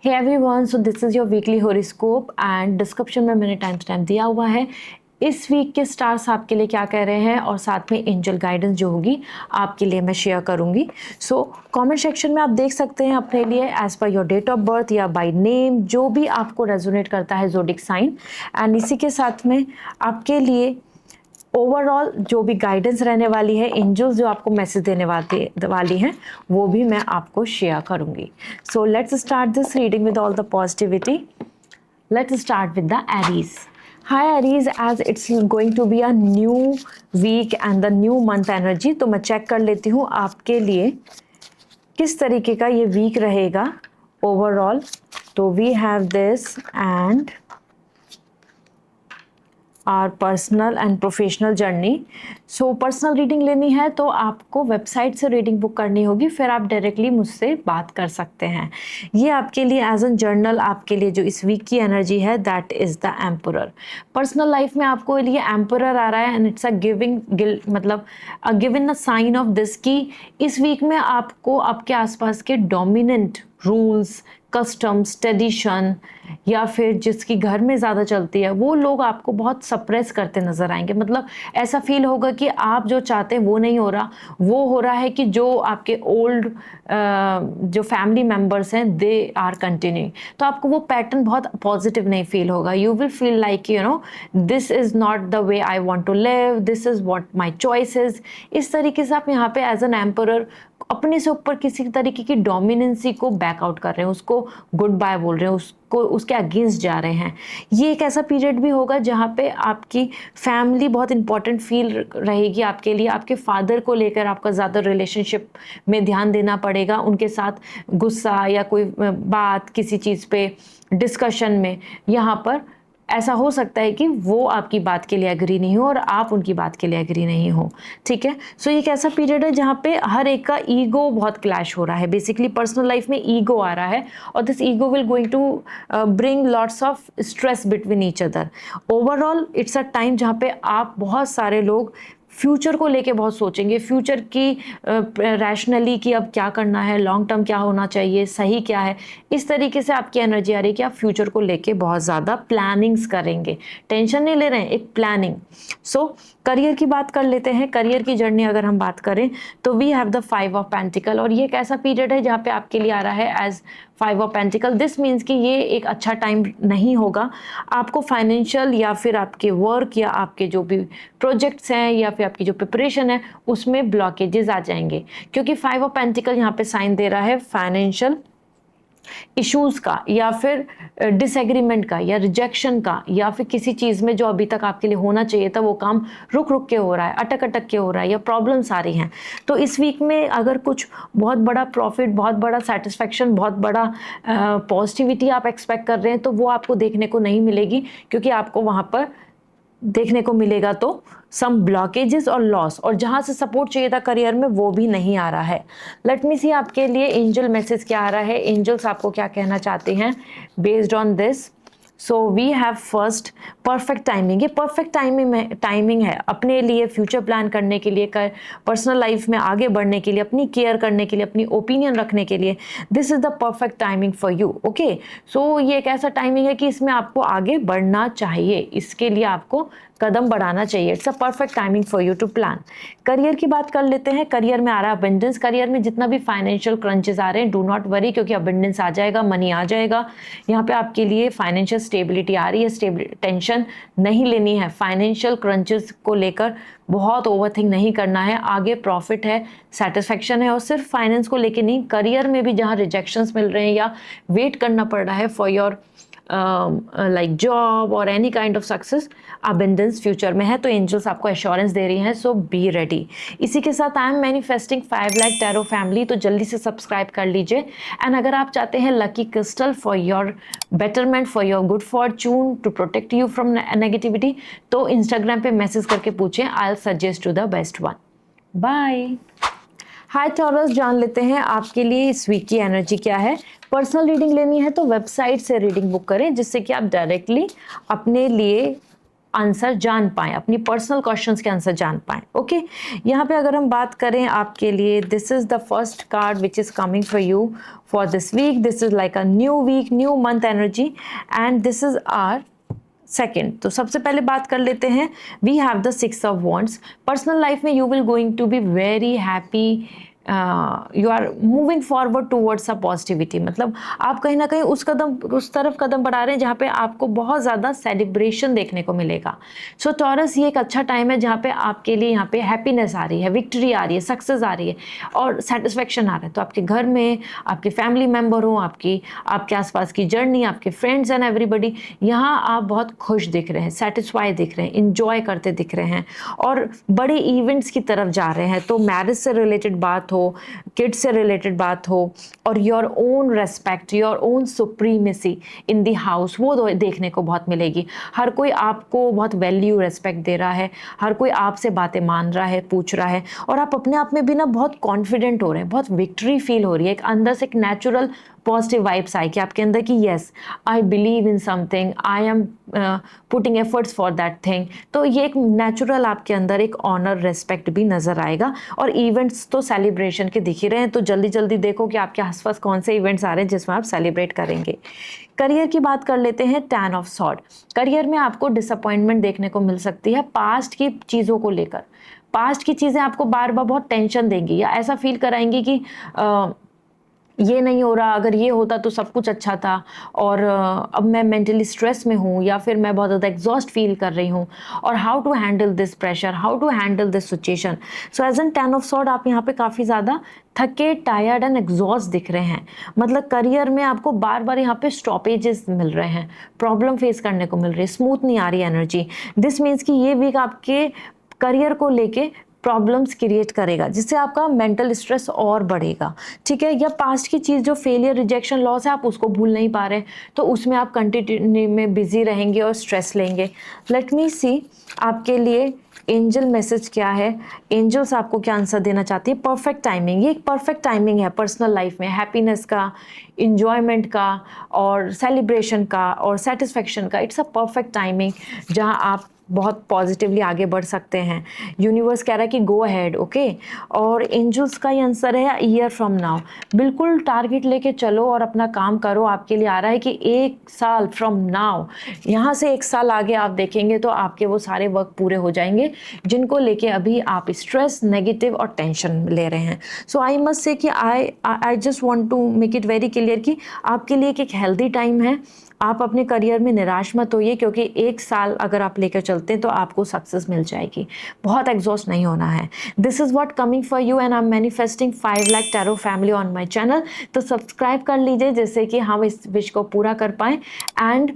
Hey everyone, so this is your weekly horoscope and description में मैंने time to time दिया हुआ है। इस वीक के स्टार्स आपके लिए क्या कह रहे हैं और साथ में एंजल गाइडेंस जो होगी आपके लिए मैं शेयर करूंगी। सो कमेंट सेक्शन में आप देख सकते हैं अपने लिए as per your date of birth या बाय नेम जो भी आपको रेजोनेट करता है ज़ोडिक साइन। एंड इसी के साथ में आपके लिए ओवरऑल जो भी गाइडेंस रहने वाली है, एंजल्स जो आपको मैसेज देने वाली हैं, वो भी मैं आपको शेयर करूंगी। So let's start this reading with all the positivity. Let's start with the Aries. Hi Aries, as it's going to be a new week and the new month energy, तो मैं चेक कर लेती हूँ आपके लिए किस तरीके का ये वीक रहेगा ओवरऑल। तो we have this and our personal and professional journey. So personal reading लेनी है तो आपको वेबसाइट से रीडिंग बुक करनी होगी, फिर आप डायरेक्टली मुझसे बात कर सकते हैं। ये आपके लिए एज एन जर्नल आपके लिए जो इस वीक की एनर्जी है that is the Emperor. Personal life में आपको लिए एम्परर आ रहा है एंड इट्स अ गिविंग मतलब given a sign of this कि इस वीक में आपको आपके आसपास के डोमिनेंट रूल्स, कस्टम्स, ट्रेडिशन या फिर जिसकी घर में ज़्यादा चलती है वो लोग आपको बहुत सप्रेस करते नज़र आएंगे। मतलब ऐसा फील होगा कि आप जो चाहते हैं वो नहीं हो रहा, वो हो रहा है कि जो आपके ओल्ड जो फैमिली मेम्बर्स हैं दे आर कंटिन्यूइंग। तो आपको वो पैटर्न बहुत पॉजिटिव नहीं फील होगा। You will feel like this is not the way I want to live, this is what my choice is. इस तरीके से आप यहाँ पे एज एन एम्परर अपने से ऊपर किसी तरीके की डोमिनेंसी को बैकआउट कर रहे हैं, उसको गुड बाय बोल रहे हैं, उसको उसके अगेंस्ट जा रहे हैं। ये एक ऐसा पीरियड भी होगा जहाँ पे आपकी फैमिली बहुत इंपॉर्टेंट फील रहेगी आपके लिए। आपके फादर को लेकर आपका ज़्यादा रिलेशनशिप में ध्यान देना पड़ेगा, उनके साथ गुस्सा या कोई बात किसी चीज़ पे डिस्कशन में यहाँ पर ऐसा हो सकता है कि वो आपकी बात के लिए एग्री नहीं हो और आप उनकी बात के लिए एग्री नहीं हो। ठीक है, सो ये एक ऐसा पीरियड है जहाँ पे हर एक का ईगो बहुत क्लैश हो रहा है। बेसिकली पर्सनल लाइफ में ईगो आ रहा है और this ego will going to bring lots of stress between each other. Overall it's a time जहाँ पे आप बहुत सारे लोग फ्यूचर को लेके बहुत सोचेंगे, फ्यूचर की रैशनली कि अब क्या करना है, लॉन्ग टर्म क्या होना चाहिए, सही क्या है। इस तरीके से आपकी एनर्जी आ रही है कि आप फ्यूचर को लेके बहुत ज़्यादा प्लानिंग्स करेंगे, टेंशन नहीं ले रहे हैं, एक प्लानिंग। सो करियर की बात कर लेते हैं। करियर की जर्नी अगर हम बात करें तो we have the 5 of pentacle और ये एक ऐसा पीरियड है जहाँ पे आपके लिए आ रहा है as 5 of pentacle. This means कि ये एक अच्छा टाइम नहीं होगा आपको फाइनेंशियल या फिर आपके वर्क या आपके जो भी प्रोजेक्ट्स हैं या फिर आपकी जो प्रिपरेशन है उसमें ब्लॉकेजेस आ जाएंगे, क्योंकि 5 ऑफ पेंटिकल यहाँ पे साइन दे रहा है फाइनेंशियल इश्यूज का या फिर डिसएग्रीमेंट का या रिजेक्शन का, या फिर किसी चीज़ में जो अभी तक आपके लिए होना चाहिए था वो काम रुक रुक के हो रहा है, अटक अटक के हो रहा है या प्रॉब्लम्स आ रही हैं। तो इस वीक में अगर कुछ बहुत बड़ा प्रॉफिट, बहुत बड़ा सेटिस्फैक्शन, बहुत बड़ा पॉजिटिविटी आप एक्सपेक्ट कर रहे हैं तो वो आपको देखने को नहीं मिलेगी, क्योंकि आपको वहाँ पर देखने को मिलेगा तो सम ब्लॉकेजेस और लॉस, और जहाँ से सपोर्ट चाहिए था करियर में वो भी नहीं आ रहा है। लेट मी सी आपके लिए एंजल मैसेज क्या आ रहा है, एंजल्स आपको क्या कहना चाहते हैं based on this. So we have first perfect timing. ये परफेक्ट टाइमिंग है अपने लिए फ्यूचर प्लान करने के लिए, पर्सनल लाइफ में आगे बढ़ने के लिए, अपनी केयर करने के लिए, अपनी ओपिनियन रखने के लिए। This is the perfect timing for you. Okay, so ये एक ऐसा टाइमिंग है कि इसमें आपको आगे बढ़ना चाहिए, इसके लिए आपको कदम बढ़ाना चाहिए। It's a perfect timing for you to plan. Career की बात कर लेते हैं। करियर में आ रहा है अबंडेंस। करियर में जितना भी फाइनेंशियल क्रंचेस आ रहे हैं डू नॉट वरी, क्योंकि अबंडेंस आ जाएगा, मनी आ जाएगा। यहाँ पे आपके लिए फाइनेंशियल स्टेबिलिटी आ रही है, टेंशन नहीं लेनी है। फाइनेंशियल क्रंचेस को लेकर बहुत ओवरथिंक नहीं करना है, आगे प्रॉफिट है, सेटिस्फैक्शन है। और सिर्फ फाइनेंस को लेकर नहीं, करियर में भी जहाँ रिजेक्शंस मिल रहे हैं या वेट करना पड़ रहा है फॉर योर लाइक जॉब और any kind of success, abundance future में है। तो एंजल्स आपको एश्योरेंस दे रही हैं, सो बी रेडी। इसी के साथ आई am manifesting 5 lakh tarot family, तो जल्दी से सब्सक्राइब कर लीजिए। एंड अगर आप चाहते हैं lucky crystal for your betterment, for your good fortune, to protect you from negativity, तो इंस्टाग्राम पे मैसेज करके पूछें, I will suggest to the best one. Bye. Hi Taurus, जान लेते हैं आपके लिए इस वीक की एनर्जी क्या है। पर्सनल रीडिंग लेनी है तो वेबसाइट से रीडिंग बुक करें, जिससे कि आप डायरेक्टली अपने लिए आंसर जान पाएं, अपनी पर्सनल क्वेश्चंस के आंसर जान पाएं। ओके, यहाँ पे अगर हम बात करें आपके लिए, this is the first card which is coming for you for this week. This is like a new week, new month energy, and this is our second. तो सबसे पहले बात कर लेते हैं, we have the 6 of wands. Personal life में you will going to be very happy, you are moving forward towards a positivity, मतलब आप कहीं ना कहीं उस तरफ कदम बढ़ा रहे हैं जहाँ पे आपको बहुत ज़्यादा सेलिब्रेशन देखने को मिलेगा। सो टॉरस, ये एक अच्छा टाइम है जहाँ पे आपके लिए यहाँ पे हैप्पीनेस आ रही है, विक्ट्री आ रही है, सक्सेस आ रही है और सेटिस्फेक्शन आ रहा है। तो आपके घर में आपके फैमिली मेम्बर हो, आपके आसपास की जर्नी, आपके फ्रेंड्स एंड एवरीबडी, यहाँ आप बहुत खुश दिख रहे हैं, सेटिस्फाई दिख रहे हैं, इंजॉय करते दिख रहे हैं और बड़े इवेंट्स की तरफ जा रहे हैं। तो मैरिज से रिलेटेड बात हो, किड्स से रिलेटेड बात हो, और your own respect, your own supremacy in the house, वो देखने को बहुत मिलेगी। हर कोई आपको बहुत वैल्यू रेस्पेक्ट दे रहा है, हर कोई आपसे बातें मान रहा है, पूछ रहा है, और आप अपने आप में भी ना बहुत कॉन्फिडेंट हो रहे हैं, बहुत विक्ट्री फील हो रही है, एक अंदर से एक नेचुरल पॉजिटिव वाइब्स आए कि आपके अंदर कि yes I believe in something, I am putting efforts for that thing. तो ये एक नेचुरल आपके अंदर एक ऑनर रेस्पेक्ट भी नज़र आएगा। और इवेंट्स तो सेलिब्रेशन के दिख ही रहे हैं, तो जल्दी जल्दी देखो कि आपके आसपास कौन से इवेंट्स आ रहे हैं जिसमें आप सेलिब्रेट करेंगे। करियर की बात कर लेते हैं, 10 ऑफ सॉर्ड। करियर में आपको डिसअपॉइंटमेंट देखने को मिल सकती है पास्ट की चीज़ों को लेकर। पास्ट की चीज़ें आपको बार बार बहुत टेंशन देंगी या ऐसा फील कराएंगी कि ये नहीं हो रहा, अगर ये होता तो सब कुछ अच्छा था, और अब मैं मेंटली स्ट्रेस में हूँ या फिर मैं बहुत ज़्यादा एग्जॉस्ट फील कर रही हूँ, और how to handle this pressure, how to handle this situation. So as an 10 of sword आप यहाँ पे काफ़ी ज़्यादा थके, टायर्ड एंड एग्जॉस्ट दिख रहे हैं। मतलब करियर में आपको बार बार यहाँ पे स्टॉपेजेस मिल रहे हैं, प्रॉब्लम फेस करने को मिल रही है, स्मूथ नहीं आ रही एनर्जी। दिस मीन्स कि ये वीक आपके करियर को लेके प्रॉब्लम्स क्रिएट करेगा, जिससे आपका मेंटल स्ट्रेस और बढ़ेगा। ठीक है, या पास्ट की चीज़ जो फेलियर, रिजेक्शन, लॉस है, आप उसको भूल नहीं पा रहे, तो उसमें आप कंटिन्यू में बिजी रहेंगे और स्ट्रेस लेंगे। लेट मी सी आपके लिए एंजल मैसेज क्या है, एंजल्स आपको क्या आंसर देना चाहती है। परफेक्ट टाइमिंग, ये एक परफेक्ट टाइमिंग है पर्सनल लाइफ में, हैप्पीनेस का, इंजॉयमेंट का और सेलिब्रेशन का और सेटिस्फेक्शन का। इट्स अ परफेक्ट टाइमिंग जहां आप बहुत पॉजिटिवली आगे बढ़ सकते हैं। यूनिवर्स कह रहा है कि गो अहेड, ओके। और एंजल्स का ये आंसर है ईयर फ्रॉम नाउ। बिल्कुल टारगेट लेके चलो और अपना काम करो। आपके लिए आ रहा है कि 1 साल फ्रॉम नाउ, यहाँ से 1 साल आगे आप देखेंगे तो आपके वो सारे वर्क पूरे हो जाएंगे जिनको लेके अभी आप स्ट्रेस, नेगेटिव और टेंशन ले रहे हैं। सो आई मस्ट से कि I just want to make it very clear कि आपके लिए एक हेल्दी टाइम है। आप अपने करियर में निराश मत होइए, क्योंकि 1 साल अगर आप लेकर चलते हैं तो आपको सक्सेस मिल जाएगी। बहुत एग्जॉस्ट नहीं होना है। This is what coming for you and I am manifesting 5 lakh tarot family on my channel. तो सब्सक्राइब कर लीजिए जिससे कि हम इस विश को पूरा कर पाएँ। एंड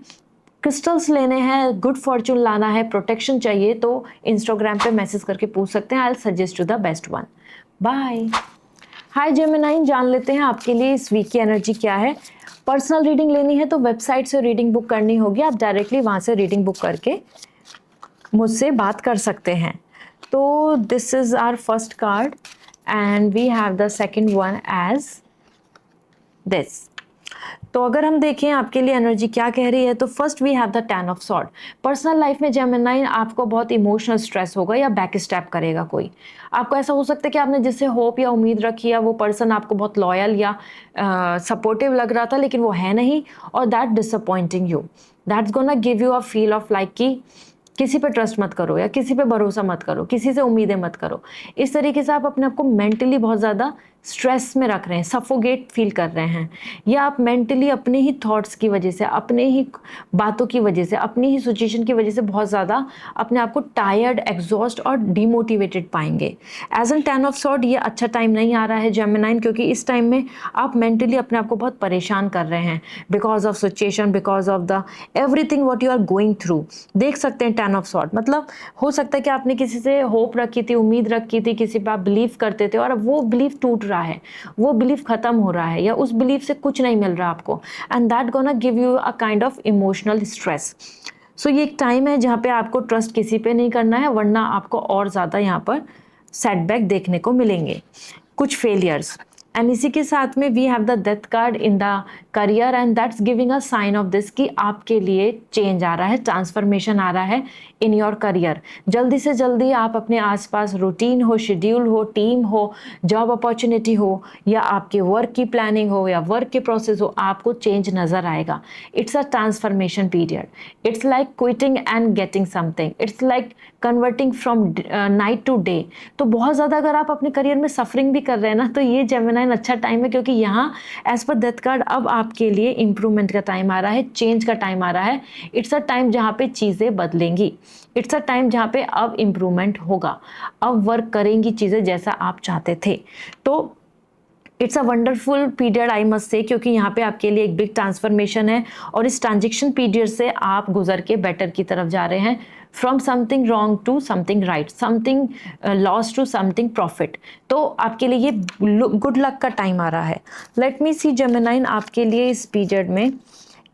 क्रिस्टल्स लेने हैं, गुड फॉर्चून लाना है, प्रोटेक्शन चाहिए तो इंस्टाग्राम पे मैसेज करके पूछ सकते हैं। I will suggest you the best one. Bye. Hi Gemini, जान लेते हैं आपके लिए इस वीक की एनर्जी क्या है। पर्सनल रीडिंग लेनी है तो वेबसाइट से रीडिंग बुक करनी होगी। आप डायरेक्टली वहाँ से रीडिंग बुक करके मुझसे बात कर सकते हैं। तो this is our first card and we have the second one as this. तो अगर हम देखें आपके लिए एनर्जी क्या कह रही है, तो first we have the 10 of sword. Personal life में जेमिनाइन आपको बहुत इमोशनल स्ट्रेस होगा या बैक स्टैप करेगा कोई। आपको ऐसा हो सकता है कि आपने जिससे होप या उम्मीद रखी है वो पर्सन आपको बहुत लॉयल या सपोर्टिव लग रहा था, लेकिन वो है नहीं, और that disappointing you, that's gonna give you a feel of like कि किसी पे ट्रस्ट मत करो या किसी पे भरोसा मत करो, किसी से उम्मीदें मत करो। इस तरीके से आप अपने आप को मेंटली बहुत ज़्यादा स्ट्रेस में रख रहे हैं, सफोगेट फील कर रहे हैं, या आप मेंटली अपने ही थॉट्स की वजह से, अपने ही बातों की वजह से, अपनी ही सिचुएशन की वजह से बहुत ज़्यादा अपने आप को टायर्ड, एग्जॉस्ट और डिमोटिवेटेड पाएंगे। एज एन 10 ऑफ सॉर्ड ये अच्छा टाइम नहीं आ रहा है जेमिनाइन, क्योंकि इस टाइम में आप मेंटली अपने आप को बहुत परेशान कर रहे हैं because of situation, because of the everything what you are going through. देख सकते हैं 10 ऑफ सॉर्ड, मतलब हो सकता है कि आपने किसी से होप रखी थी, उम्मीद रखी थी, किसी पे आप बिलीव करते थे और अब वो बिलीव टूट रहा है, वो बिलीफ खत्म हो रहा है, या उस बिलीफ से कुछ नहीं मिल रहा आपको, and that gonna give you a kind of emotional stress. So ये एक टाइम है जहाँ पे आपको ट्रस्ट किसी पे नहीं करना है, वरना आपको और ज़्यादा यहाँ पर सेटबैक देखने को मिलेंगे, कुछ फेलियर्स। एंड इसी के साथ में we have the death card in the career and that's giving a sign of this कि आपके लिए चेंज आ रहा है, ट्रांसफॉर्मेशन आ रहा है इन योर करियर। जल्दी से जल्दी आप अपने आसपास रूटीन हो, शेड्यूल हो, टीम हो, जॉब अपॉर्चुनिटी हो या आपके वर्क की प्लानिंग हो या वर्क के प्रोसेस हो, आपको चेंज नजर आएगा। It's a transformation period, it's like quitting and getting something, it's like converting from night to day. तो बहुत ज़्यादा अगर आप अपने करियर में सफरिंग भी कर रहे हैं ना, तो ये जेमिनाइन अच्छा टाइम है, क्योंकि यहाँ एज पर डेथ कार्ड अब आपके लिए इंप्रूवमेंट का टाइम आ रहा है, चेंज का टाइम आ रहा है। इट्स अ टाइम जहाँ पे चीज़ें बदलेंगी, इट्स अ टाइम जहाँ पे अब इम्प्रूवमेंट होगा, अब वर्क करेंगी चीज़ें जैसा आप चाहते थे। तो it's a wonderful period I must से, क्योंकि यहाँ पे आपके लिए एक बिग ट्रांसफॉर्मेशन है और इस ट्रांजेक्शन पीरियड से आप गुजर के बेटर की तरफ जा रहे हैं, from something wrong to something right, something loss to something profit. तो आपके लिए ये गुड लक का टाइम आ रहा है। लेट मी सी जेमिनाइन आपके लिए इस पीरियड में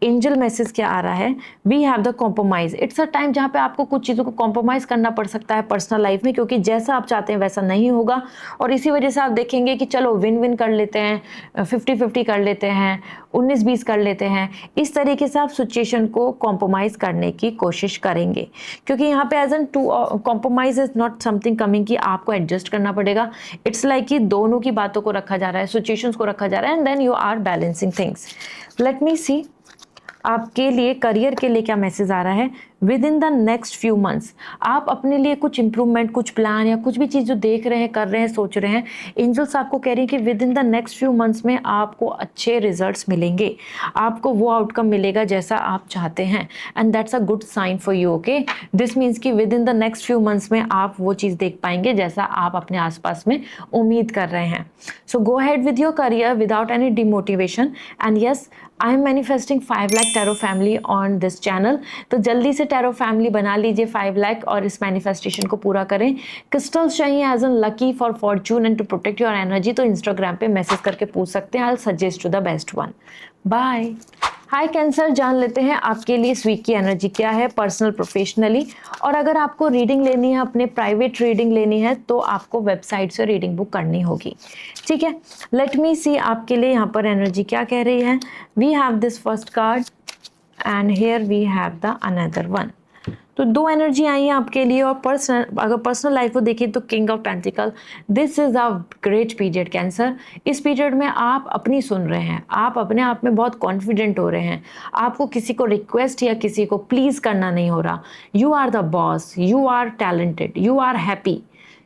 एंजल मैसेज क्या आ रहा है। We have the compromise, it's a time जहाँ पे आपको कुछ चीज़ों को कॉम्प्रोमाइज़ करना पड़ सकता है पर्सनल लाइफ में, क्योंकि जैसा आप चाहते हैं वैसा नहीं होगा और इसी वजह से आप देखेंगे कि चलो विन विन कर लेते हैं, 50-50 कर लेते हैं, 19-20 कर लेते हैं। इस तरीके से आप सिचुएशन को कॉम्प्रोमाइज़ करने की कोशिश करेंगे, क्योंकि यहाँ पे as an to compromise is not something coming कि आपको एडजस्ट करना पड़ेगा। इट्स लाइक कि दोनों की बातों को रखा जा रहा है, सिचुएशंस को रखा जा रहा है and then you are balancing things. Let me see आपके लिए करियर के लिए क्या मैसेज आ रहा है। With in the next few months आप अपने लिए कुछ इंप्रूवमेंट, कुछ प्लान या कुछ भी चीज़ जो देख रहे हैं, कर रहे हैं, सोच रहे हैं, एंजल्स आपको कह रही हैं कि within the next few months में आपको अच्छे रिजल्ट्स मिलेंगे, आपको वो आउटकम मिलेगा जैसा आप चाहते हैं and that's a good sign for you. Okay, this means कि within the next few months में आप वो चीज़ देख पाएंगे जैसा आप अपने आसपास में उम्मीद कर रहे हैं। So go ahead with your career without any demotivation and yes, I am manifesting 5 lakh tarot family on this channel. तो जल्दी से टैरो फैमिली बना लीजिए 5 लाख और इस मैनिफेस्टेशन को पूरा करें। क्रिस्टल्स चाहिए as an lucky for fortune and to protect your energy, तो इंस्टाग्राम पे मैसेज करके पूछ सकते हैं। I will suggest to the best one. Bye. Hi Cancer, जान लेते हैं आपके लिए इस वीक की एनर्जी क्या है, पर्सनल, प्रोफेशनली। और अगर आपको रीडिंग लेनी है, अपने प्राइवेट रीडिंग लेनी है, तो आपको वेबसाइट से रीडिंग बुक करनी होगी। ठीक है, लेट मी सी आपके लिए यहाँ पर एनर्जी क्या कह रही है। We have this first card and here we have the another one. तो दो एनर्जी आई है आपके लिए। और पर्सनल, अगर पर्सनल लाइफ को देखिए तो king of pentacle, this is a great period cancer. इस पीरियड में आप अपनी सुन रहे हैं, आप अपने आप में बहुत कॉन्फिडेंट हो रहे हैं, आपको किसी को रिक्वेस्ट या किसी को प्लीज करना नहीं हो रहा। You are the boss, you are talented, you are happy,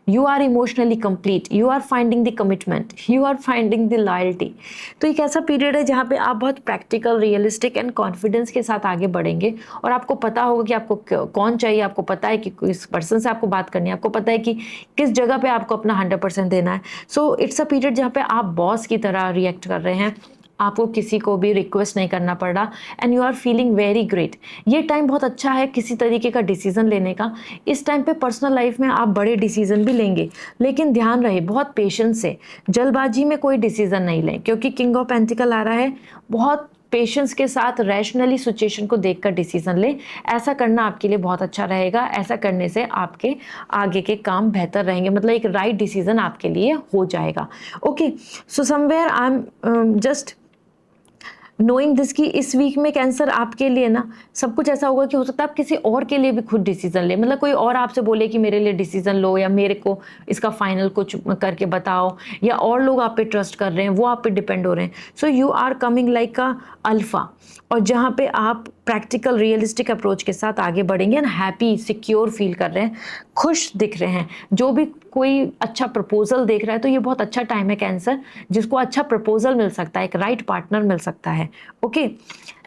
you are emotionally complete, you are finding the commitment, you are finding the loyalty. तो एक ऐसा पीरियड है जहाँ पे आप बहुत प्रैक्टिकल, रियलिस्टिक एंड कॉन्फिडेंस के साथ आगे बढ़ेंगे और आपको पता होगा कि आपको कौन चाहिए, आपको पता है कि किस पर्सन से आपको बात करनी है, आपको पता है कि किस जगह पे आपको अपना 100% देना है। सो इट्स अ पीरियड जहाँ पे आप बॉस की तरह रिएक्ट कर रहे हैं, आपको किसी को भी रिक्वेस्ट नहीं करना पड़ रहा and you are feeling very great. ये टाइम बहुत अच्छा है किसी तरीके का डिसीजन लेने का। इस टाइम पे पर्सनल लाइफ में आप बड़े डिसीजन भी लेंगे, लेकिन ध्यान रहे बहुत पेशेंस से, जल्दबाजी में कोई डिसीजन नहीं लें, क्योंकि किंग ऑफ पेंटिकल आ रहा है। बहुत पेशेंस के साथ रैशनली सिचुएशन को देखकर डिसीजन ले, ऐसा करना आपके लिए बहुत अच्छा रहेगा। ऐसा करने से आपके आगे के काम बेहतर रहेंगे, मतलब एक राइट डिसीजन आपके लिए हो जाएगा। Okay, so somewhere I am just knowing this कि इस वीक में कैंसर आपके लिए ना सब कुछ ऐसा होगा कि हो सकता है आप किसी और के लिए भी खुद डिसीजन ले, मतलब कोई और आपसे बोले कि मेरे लिए डिसीजन लो या मेरे को इसका फाइनल कुछ करके बताओ, या और लोग आप पे ट्रस्ट कर रहे हैं, वो आप पे डिपेंड हो रहे हैं। So you are coming like a alpha, और जहाँ पे आप प्रैक्टिकल, रियलिस्टिक अप्रोच के साथ आगे बढ़ेंगे एंड हैप्पी, सिक्योर फील कर रहे हैं, खुश दिख रहे हैं। जो भी कोई अच्छा प्रपोजल देख रहा है तो ये बहुत अच्छा टाइम है कैंसर, जिसको अच्छा प्रपोजल मिल सकता है, एक राइट पार्टनर मिल सकता है। Okay,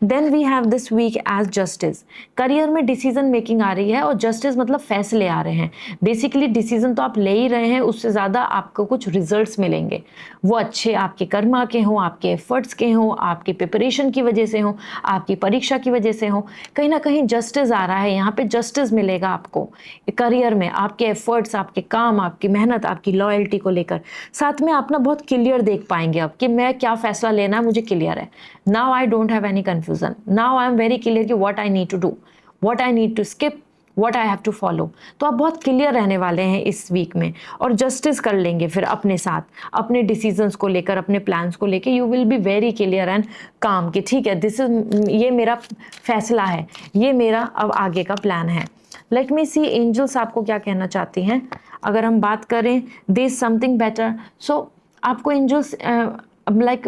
then we have this week as justice. Career में डिसीजन मेकिंग आ रही है और जस्टिस मतलब फैसले आ रहे हैं। बेसिकली डिसीजन तो आप ले ही रहे हैं, उससे ज़्यादा आपको कुछ रिजल्ट्स मिलेंगे, वो अच्छे आपके कर्मा के हों, आपके एफर्ट्स के हों, आपकी प्रिपरेशन की वजह से हों, आपकी परीक्षा की वजह से हों। कहीं ना कहीं जस्टिस आ रहा है, यहाँ पे जस्टिस मिलेगा आपको करियर में, आपके एफर्ट्स, आपके काम, आपकी मेहनत, आपकी लॉयल्टी को लेकर। साथ में आप ना बहुत क्लियर देख पाएंगे अब कि मैं क्या फैसला लेना है, मुझे क्लियर है। Now I don't have any confusion, now I am very clear कि what I need to do, what I need to skip, what I have to follow. तो आप बहुत क्लियर रहने वाले हैं इस वीक में और जस्टिस कर लेंगे फिर अपने साथ, अपने डिसीजंस को लेकर, अपने प्लान्स को लेकर। You will be very clear and काम कि ठीक है, दिस इज, ये मेरा फैसला है, ये मेरा अब आगे का प्लान है। लेट मी सी एंजल्स आपको क्या कहना चाहती हैं। अगर हम बात करें दिस समथिंग बेटर, सो आपको एंजल्स लाइक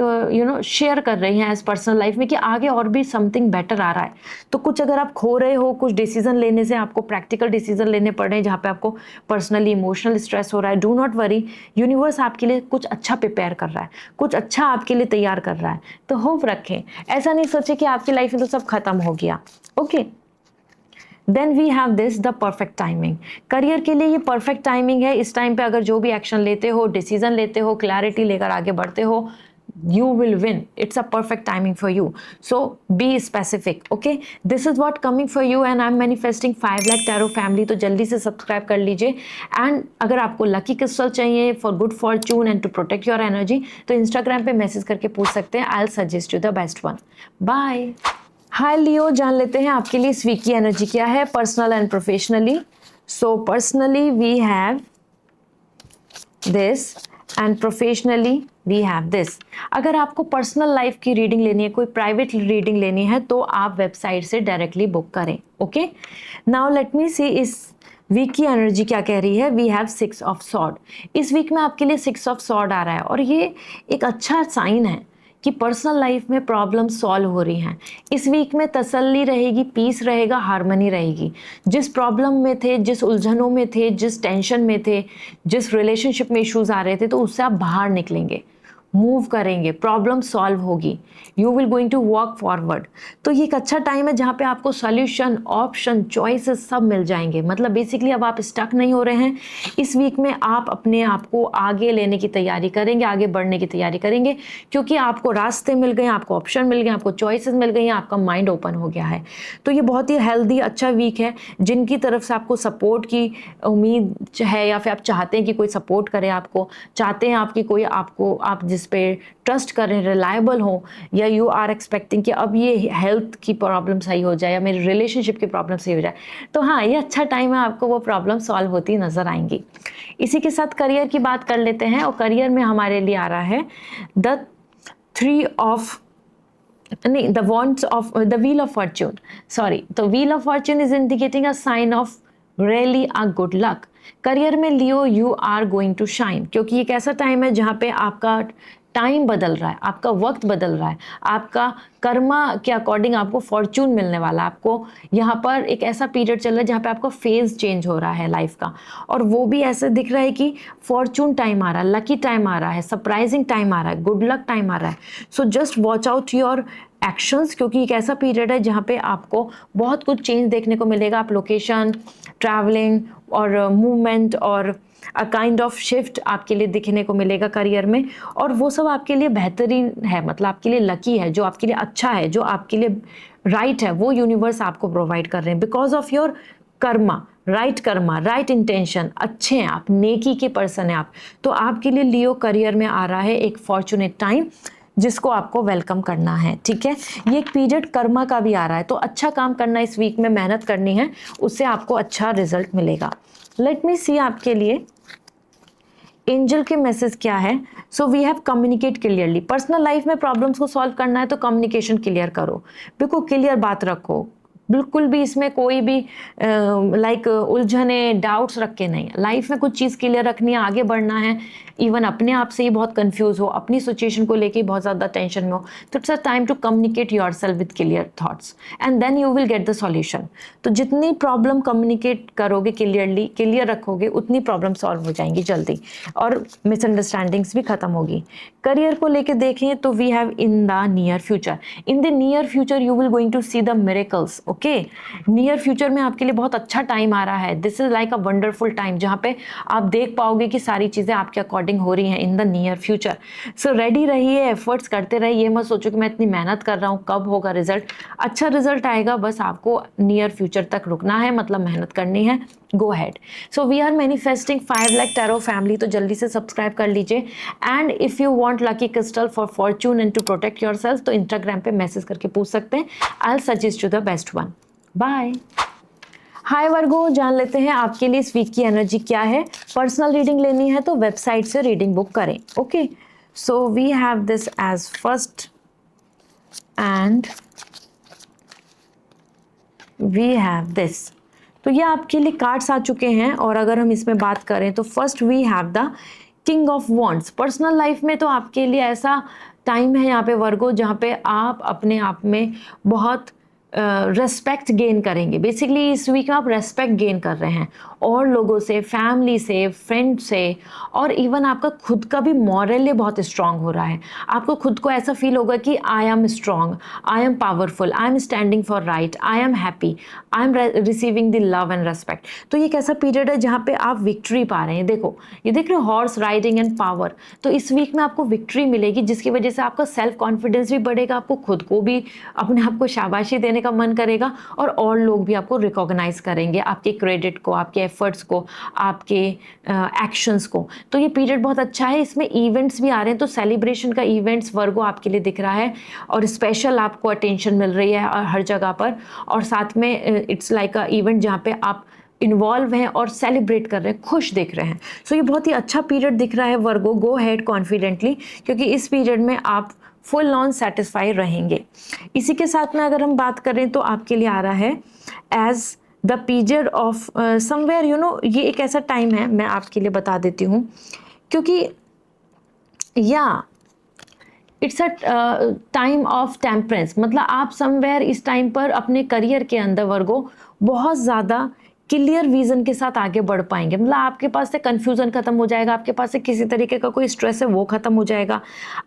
शेयर कर रही हैं एज पर्सनल लाइफ में कि आगे और भी समथिंग बेटर आ रहा है। तो कुछ अगर आप खो रहे हो, कुछ डिसीजन लेने से आपको प्रैक्टिकल डिसीजन लेने पड़ रहे हैं जहाँ पे आपको पर्सनली इमोशनल स्ट्रेस हो रहा है, डू नॉट वरी, यूनिवर्स आपके लिए कुछ अच्छा प्रिपेयर कर रहा है, कुछ अच्छा आपके लिए तैयार कर रहा है। तो होप रखें, ऐसा नहीं सोचे कि आपकी लाइफ में तो सब खत्म हो गया। Okay, then we have this the perfect timing. Career के लिए ये परफेक्ट टाइमिंग है। इस टाइम पे अगर जो भी एक्शन लेते हो, डिसीजन लेते हो, क्लैरिटी लेकर आगे बढ़ते हो, you will win. It's a perfect timing for you. So be specific. Okay, this is what coming for you and I'm manifesting 5 lakh tarot family. तो जल्दी से सब्सक्राइब कर लीजिए। एंड अगर आपको लकी क्रिस्टल चाहिए for good fortune and to protect your energy, तो Instagram पे मैसेज करके पूछ सकते हैं। I will suggest you the best one. Bye. Hi Leo, जान लेते हैं आपके लिए इस वीक की एनर्जी क्या है, personal and professionally. So personally we have this and professionally we have this. अगर आपको पर्सनल लाइफ की रीडिंग लेनी है, कोई प्राइवेट रीडिंग लेनी है, तो आप वेबसाइट से डायरेक्टली बुक करें। Okay, now let me see इस वीक की एनर्जी क्या कह रही है। We have 6 of sword. इस वीक में आपके लिए 6 ऑफ सॉर्ड आ रहा है और ये एक अच्छा साइन है कि पर्सनल लाइफ में प्रॉब्लम सॉल्व हो रही हैं। इस वीक में तसल्ली रहेगी, पीस रहेगा, हार्मनी रहेगी। जिस प्रॉब्लम में थे, जिस उलझनों में थे, जिस टेंशन में थे, जिस रिलेशनशिप में इश्यूज आ रहे थे, तो उससे आप बाहर निकलेंगे, मूव करेंगे, प्रॉब्लम सॉल्व होगी, you will going to walk forward. तो ये एक अच्छा टाइम है जहाँ पे आपको सॉल्यूशन, ऑप्शन, चॉइसेस सब मिल जाएंगे। मतलब बेसिकली अब आप स्टक नहीं हो रहे हैं। इस वीक में आप अपने आप को आगे लेने की तैयारी करेंगे, आगे बढ़ने की तैयारी करेंगे, क्योंकि आपको रास्ते मिल गए, आपको ऑप्शन मिल गए, आपको चॉइसेस मिल गई हैं, आपका माइंड ओपन हो गया है। तो ये बहुत ही हेल्दी अच्छा वीक है। जिनकी तरफ से आपको सपोर्ट की उम्मीद है या फिर आप चाहते हैं कि कोई सपोर्ट करे, आपको चाहते हैं आपकी कोई आपको आप जिस पे ट्रस्ट करें, रिलायबल हो, या यू आर एक्सपेक्टिंग कि अब ये हेल्थ की प्रॉब्लम सही हो जाए या मेरी रिलेशनशिप की प्रॉब्लम सही हो जाए, तो हाँ, ये अच्छा टाइम है, आपको वो प्रॉब्लम सॉल्व होती नजर आएंगी। इसी के साथ करियर की बात कर लेते हैं और करियर में हमारे लिए आ रहा है the wheel of fortune. Sorry, तो wheel of fortune is indicating a sign of really a good luck. Career में Leo, you are going to shine, क्योंकि ये एक ऐसा टाइम है जहाँ पे आपका टाइम बदल रहा है, आपका वक्त बदल रहा है, आपका कर्मा के अकॉर्डिंग आपको फॉर्चून मिलने वाला है। आपको यहाँ पर एक ऐसा पीरियड चल रहा है जहाँ पे आपका फेज चेंज हो रहा है लाइफ का, और वो भी ऐसे दिख रहा है कि फॉर्चून टाइम आ रहा है, लकी टाइम आ रहा है, सरप्राइजिंग टाइम आ रहा है, गुड लक टाइम आ रहा है। So just watch out your actions, क्योंकि एक ऐसा पीरियड है जहाँ पे आपको बहुत कुछ चेंज देखने को मिलेगा। आप लोकेशन, ट्रैवलिंग और मूवमेंट और अ काइंड ऑफ शिफ्ट आपके लिए दिखने को मिलेगा करियर में, और वो सब आपके लिए बेहतरीन है, मतलब आपके लिए लकी है, जो आपके लिए अच्छा है, जो आपके लिए राइट है, वो यूनिवर्स आपको प्रोवाइड कर रहे हैं because of your Karma, right intention, अच्छे हैं आप, नेकी के पर्सन हैं आप। तो आपके लिए लियो करियर में आ रहा है एक फॉर्चुनेट टाइम जिसको आपको वेलकम करना है। ठीक है, ये एक पीरियड कर्मा का भी आ रहा है, तो अच्छा काम करना इस वीक में, मेहनत करनी है, उससे आपको अच्छा रिजल्ट मिलेगा। लेट मी सी आपके लिए एंजल के मैसेज क्या है। So we have communicate clearly. Personal life में प्रॉब्लम्स को सॉल्व करना है तो कम्युनिकेशन क्लियर करो, बिल्कुल क्लियर बात रखो, बिल्कुल भी इसमें कोई भी लाइक उलझने, डाउट्स रख के नहीं। लाइफ में कुछ चीज़ क्लियर रखनी है, आगे बढ़ना है। इवन अपने आप से ही बहुत कंफ्यूज हो, अपनी सिचुएशन को लेके बहुत ज़्यादा टेंशन में हो, तो it's a time to communicate yourself with clear thoughts and then you will get the solution. तो जितनी प्रॉब्लम कम्युनिकेट करोगे, क्लियरली क्लियर रखोगे, उतनी प्रॉब्लम सॉल्व हो जाएंगी जल्दी और मिसअंडरस्टैंडिंग्स भी खत्म होगी। करियर को लेके देखें तो we have in the near future, in the near future you will going to see the miracles. Okay, near future में आपके लिए बहुत अच्छा टाइम आ रहा है। This is like a wonderful time जहाँ पे आप देख पाओगे कि सारी चीज़ें आपके अकॉर्डिंग हो रही हैं इन the near future. So ready रहिए, एफर्ट्स करते रहिए, ये मत सोचो कि मैं इतनी मेहनत कर रहा हूँ कब होगा रिजल्ट। अच्छा रिजल्ट आएगा, बस आपको नियर फ्यूचर तक रुकना है, मतलब मेहनत करनी है। Go ahead. So we are manifesting 5 lakh tarot family, तो जल्दी से सब्सक्राइब कर लीजिए। And if you want lucky crystal for fortune and to protect yourself, तो इंस्टाग्राम पे मैसेज करके पूछ सकते हैं। I will suggest you the best one. Bye. Hi Virgo, जान लेते हैं आपके लिए इस वीक की एनर्जी क्या है। पर्सनल रीडिंग लेनी है तो वेबसाइट से रीडिंग बुक करें। Okay, so we have this as first and we have this. तो ये आपके लिए कार्ड्स आ चुके हैं और अगर हम इसमें बात करें तो first we have the king of wands. Personal life में तो आपके लिए ऐसा टाइम है यहाँ पे वर्गो जहाँ पे आप अपने आप में बहुत रेस्पेक्ट गेन करेंगे। बेसिकली इस वीक में आप रेस्पेक्ट गेन कर रहे हैं और लोगों से, फैमिली से, फ्रेंड से, और इवन आपका खुद का भी मॉरली बहुत स्ट्रांग हो रहा है। आपको खुद को ऐसा फील होगा कि I am strong, I am powerful, I am standing for right, I am happy, I am receiving the love and respect. तो ये कैसा पीरियड है जहाँ पे आप विक्ट्री पा रहे हैं। देखो, ये देख रहे हो, हॉर्स राइडिंग एंड पावर। तो इस वीक में आपको विक्ट्री मिलेगी जिसकी वजह से आपका सेल्फ कॉन्फिडेंस भी बढ़ेगा, आपको खुद को भी अपने आप को शाबाशी देने का मन करेगा और लोग भी आपको रिकॉग्नाइज करेंगे, आपके क्रेडिट को, आपके एफर्ट्स को, आपके एक्शंस को। तो ये पीरियड बहुत अच्छा है। इसमें इवेंट्स भी आ रहे हैं, तो सेलिब्रेशन का इवेंट्स वर्गो आपके लिए दिख रहा है और स्पेशल आपको अटेंशन मिल रही है हर जगह पर। और साथ में इट्स लाइक अ इवेंट जहाँ पे आप इन्वॉल्व हैं और सेलिब्रेट कर रहे हैं, खुश दिख रहे हैं। सो ये बहुत ही अच्छा पीरियड दिख रहा है वर्गो। गो हेड कॉन्फिडेंटली, क्योंकि इस पीरियड में आप फुल ऑन सेटिस्फाई रहेंगे। इसी के साथ में अगर हम बात करें तो आपके लिए आ रहा है as the period of somewhere, you know, ये एक ऐसा टाइम है, मैं आपके लिए बता देती हूँ, क्योंकि या it's a time of temperance. मतलब आप समवेयर इस टाइम पर अपने करियर के अंदर वर्गो बहुत ज़्यादा क्लियर विजन के साथ आगे बढ़ पाएंगे। मतलब आपके पास से कंफ्यूजन खत्म हो जाएगा, आपके पास से किसी तरीके का कोई स्ट्रेस है वो खत्म हो जाएगा,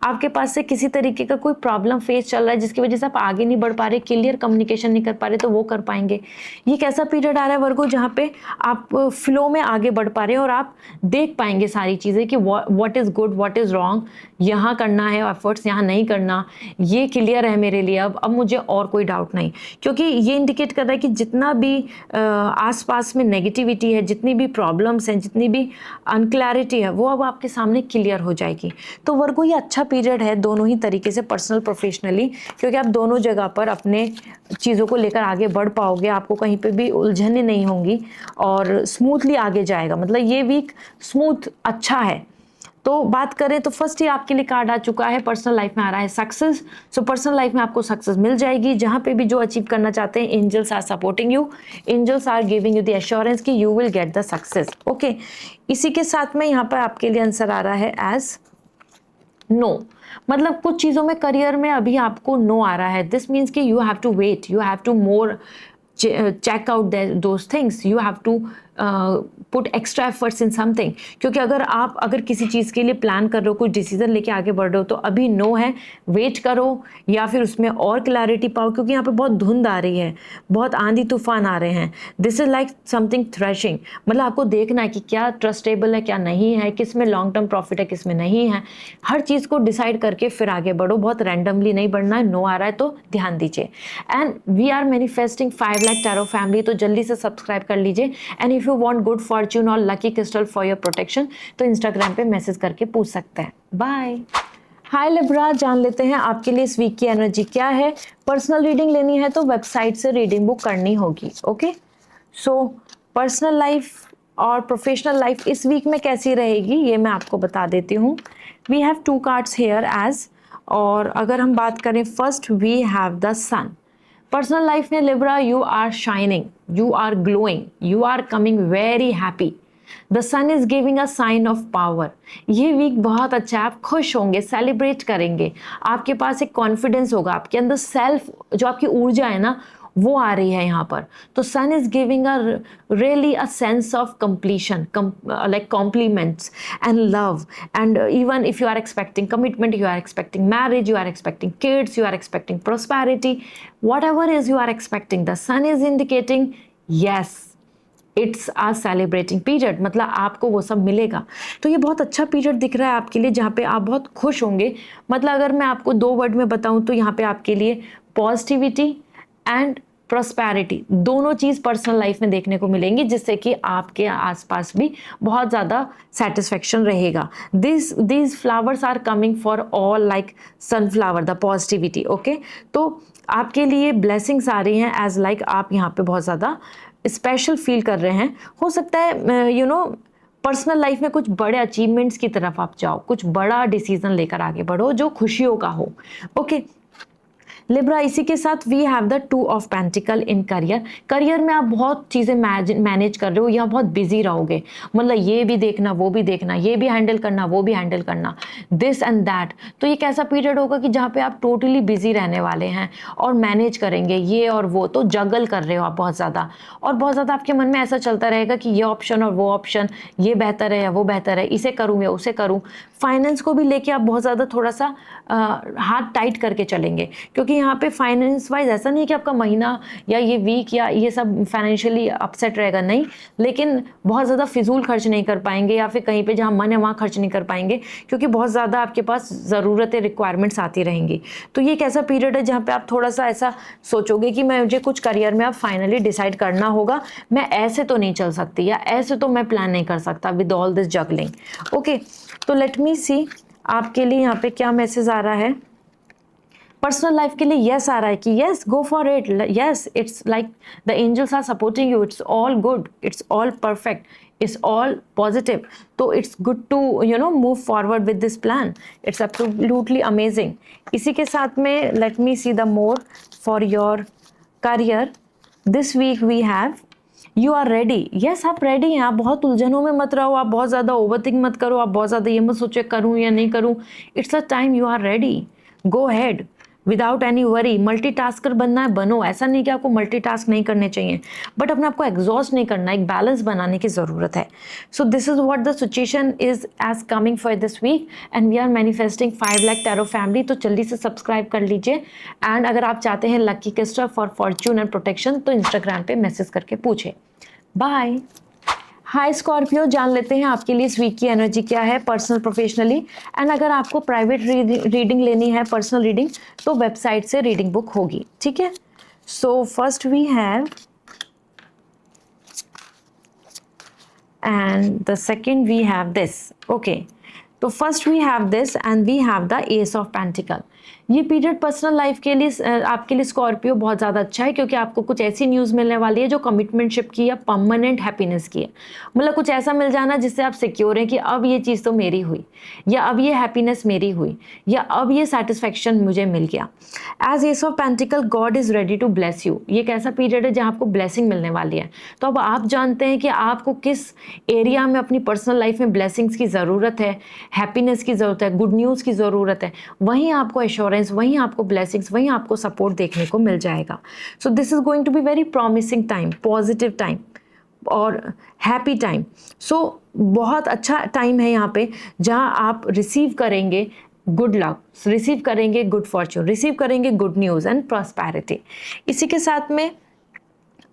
आपके पास से किसी तरीके का कोई प्रॉब्लम फेस चल रहा है जिसकी वजह से आप आगे नहीं बढ़ पा रहे, क्लियर कम्युनिकेशन नहीं कर पा रहे, तो वो कर पाएंगे। ये कैसा पीरियड आ रहा है वर्गो जहाँ पे आप फ्लो में आगे बढ़ पा रहे हैं और आप देख पाएंगे सारी चीज़ें कि what is good, what is wrong, यहाँ करना है एफर्ट्स, यहाँ नहीं करना, ये क्लियर है मेरे लिए। अब मुझे और कोई डाउट नहीं, क्योंकि ये इंडिकेट कर रहा है कि जितना भी आसपास में नेगेटिविटी है, जितनी भी प्रॉब्लम्स हैं, जितनी भी अनक्लैरिटी है, वो अब आपके सामने क्लियर हो जाएगी। तो वर्गो ये अच्छा पीरियड है दोनों ही तरीके से, पर्सनल प्रोफेशनली, क्योंकि आप दोनों जगह पर अपने चीज़ों को लेकर आगे बढ़ पाओगे, आपको कहीं पे भी उलझने नहीं होंगी और स्मूथली आगे जाएगा। मतलब ये वीक स्मूथ अच्छा है। तो बात करें तो फर्स्ट ही आपके लिए कार्ड आ चुका है, पर्सनल लाइफ में आ रहा है सक्सेस। सो पर्सनल लाइफ में आपको सक्सेस मिल जाएगी, जहां पे भी जो अचीव करना चाहते हैं, angels are supporting you, angels are giving you the assurance कि you will get the success. Okay, इसी के साथ में यहाँ पर आपके लिए आंसर आ रहा है एज नो। मतलब कुछ चीज़ों में करियर में अभी आपको नो आ रहा है। दिस मीन्स कि you have to wait, you have to more check out those things, you have to put extra efforts in something. क्योंकि अगर किसी चीज़ के लिए प्लान कर रहे हो, कोई डिसीजन लेके आगे बढ़ रहे हो, तो अभी नो है, वेट करो या फिर उसमें और क्लैरिटी पाओ, क्योंकि यहाँ पे बहुत धुंध आ रही है, बहुत आंधी तूफान आ रहे हैं। This is like something threshing. मतलब आपको देखना है कि क्या ट्रस्टेबल है, क्या नहीं है, किस में लॉन्ग टर्म प्रॉफिट है, किस में नहीं है। हर चीज़ को डिसाइड करके फिर आगे बढ़ो, बहुत रैंडमली नहीं बढ़ना है। नो आ रहा है तो ध्यान दीजिए। And we are manifesting 5 lakh tarot family, तो जल्दी से सब्सक्राइब कर लीजिए। And if you want good fortune और lucky crystal for your protection, तो इंस्टाग्राम पे मैसेज करके पूछ सकते हैं। बाय। हाय लिब्रा, जान लेते हैं आपके लिए इस वीक की एनर्जी क्या है। पर्सनल रीडिंग लेनी है तो वेबसाइट से रीडिंग बुक करनी होगी। ओके, सो पर्सनल लाइफ और प्रोफेशनल लाइफ इस वीक में कैसी रहेगी ये मैं आपको बता देती हूँ। We have 2 cards here as, और अगर हम बात करें first we have the sun. Personal life में Libra, you are shining, you are glowing, you are coming very happy. The sun is giving a sign of power. ये week बहुत अच्छा है, आप खुश होंगे, सेलिब्रेट करेंगे, आपके पास एक कॉन्फिडेंस होगा, आपके अंदर सेल्फ जो आपकी ऊर्जा है ना वो आ रही है यहाँ पर। तो sun is giving a really a sense of completion, like compliments and love, and even if you are expecting commitment, you are expecting marriage, you are expecting kids, you are expecting prosperity, whatever is you are expecting, the sun is indicating yes, it's a celebrating period. मतलब आपको वो सब मिलेगा। तो ये बहुत अच्छा period दिख रहा है आपके लिए, जहाँ पे आप बहुत खुश होंगे। मतलब अगर मैं आपको 2 वर्ड में बताऊँ तो यहाँ पे आपके लिए पॉजिटिविटी एंड प्रॉस्पेरिटी दोनों चीज़ पर्सनल लाइफ में देखने को मिलेंगी, जिससे कि आपके आसपास भी बहुत ज़्यादा सेटिस्फेक्शन रहेगा। these flowers are coming for all like sunflower, the positivity। Okay, तो आपके लिए ब्लेसिंग्स आ रही हैं एज लाइक आप यहाँ पे बहुत ज़्यादा स्पेशल फील कर रहे हैं। हो सकता है पर्सनल लाइफ में कुछ बड़े अचीवमेंट्स की तरफ आप जाओ, कुछ बड़ा डिसीजन लेकर आगे बढ़ो जो खुशियों का हो। ओके लिब्रा, इसी के साथ we have the 2 of pentacle in career. Career में आप बहुत चीज़ें मैनेज कर रहे हो या बहुत बिजी रहोगे, मतलब ये भी देखना वो भी देखना, ये भी हैंडल करना वो भी हैंडल करना, दिस एंड दैट। तो ये कैसा पीरियड होगा कि जहाँ पे आप टोटली बिजी रहने वाले हैं और मैनेज करेंगे ये और वो, तो जगल कर रहे हो आप बहुत ज़्यादा, और बहुत ज़्यादा आपके मन में ऐसा चलता रहेगा कि ये ऑप्शन और वो ऑप्शन, ये बेहतर है या वो बेहतर है, इसे करूँ या उसे करूँ। फाइनेंस को भी लेके आप बहुत ज़्यादा थोड़ा सा हाथ टाइट करके चलेंगे, क्योंकि यहाँ पे फाइनेंस वाइज ऐसा नहीं कि आपका महीना या ये वीक या ये सब फाइनेंशियली अपसेट रहेगा, नहीं, लेकिन बहुत ज़्यादा फिजूल खर्च नहीं कर पाएंगे या फिर कहीं पे जहाँ मन है वहाँ खर्च नहीं कर पाएंगे, क्योंकि बहुत ज़्यादा आपके पास ज़रूरतें रिक्वायरमेंट्स आती रहेंगी। तो ये एक ऐसा पीरियड है जहाँ पे आप थोड़ा सा ऐसा सोचोगे कि मुझे कुछ करियर में आप फाइनली डिसाइड करना होगा, मैं ऐसे तो नहीं चल सकती या ऐसे तो मैं प्लान नहीं कर सकता with all this juggling. Okay, तो लेट मी सी आपके लिए यहाँ पे क्या मैसेज आ रहा है। पर्सनल लाइफ के लिए यस आ रहा है कि yes go for it, yes it's like the angels are supporting you, it's all good, it's all perfect, it's all positive. तो it's good to move forward with this plan, it's absolutely amazing. इसी के साथ में let me see the more for your career this week. We have you are ready, yes आप ready हैं, आप बहुत उलझनों में मत रहो, आप बहुत ज़्यादा ओवरथिंक मत करो, आप बहुत ज़्यादा ये मत सोचे करूँ या नहीं करूँ, it's a time you are ready, go ahead without any worry. Multitasker बनना है बनो, ऐसा नहीं कि आपको मल्टीटास्क नहीं करने चाहिए, बट अपने आपको एग्जॉस्ट नहीं करना, एक बैलेंस बनाने की ज़रूरत है। So this is what the situation is as coming for this week and we are manifesting 5 lakh tarot family. तो जल्दी से सब्सक्राइब कर लीजिए, एंड अगर आप चाहते हैं lucky crystal for Fortune and protection तो इंस्टाग्राम पे मैसेज करके पूछे। बाय। हाय स्कॉर्पियो, जान लेते हैं आपके लिए इस वीक की एनर्जी क्या है पर्सनल प्रोफेशनली, एंड अगर आपको प्राइवेट रीडिंग लेनी है, पर्सनल रीडिंग, तो वेबसाइट से रीडिंग बुक होगी, ठीक है। So first we have and the second we have this. Okay, तो first we have this and we have the ace of pentacles. ये पीरियड पर्सनल लाइफ के लिए आपके लिए स्कॉर्पियो बहुत ज़्यादा अच्छा है, क्योंकि आपको कुछ ऐसी न्यूज़ मिलने वाली है जो कमिटमेंटशिप की या परमानेंट हैप्पीनेस की है। मतलब कुछ ऐसा मिल जाना जिससे आप सिक्योर हैं कि अब ये चीज़ तो मेरी हुई, या अब ये हैप्पीनेस मेरी हुई, या अब ये सेटिस्फैक्शन मुझे मिल गया। As ace of pentacle, God is ready to bless you. ये एक ऐसा पीरियड है जहाँ आपको ब्लेसिंग मिलने वाली है। तो अब आप जानते हैं कि आपको किस एरिया में अपनी पर्सनल लाइफ में ब्लेसिंग्स की ज़रूरत है, हैप्पीनेस की ज़रूरत है, गुड न्यूज़ की ज़रूरत है, वहीं आपको एश्योरेंस, वहीं आपको ब्लेसिंग्स, वहीं आपको सपोर्ट देखने को मिल जाएगा। So this is going to be very promising time, positive time और हैप्पी टाइम। सो बहुत अच्छा टाइम है यहाँ पे जहाँ आप रिसीव करेंगे गुड लक, रिसीव करेंगे गुड फॉर्च्यून, रिसीव करेंगे गुड न्यूज़ एंड प्रॉस्पेरिटी। इसी के साथ में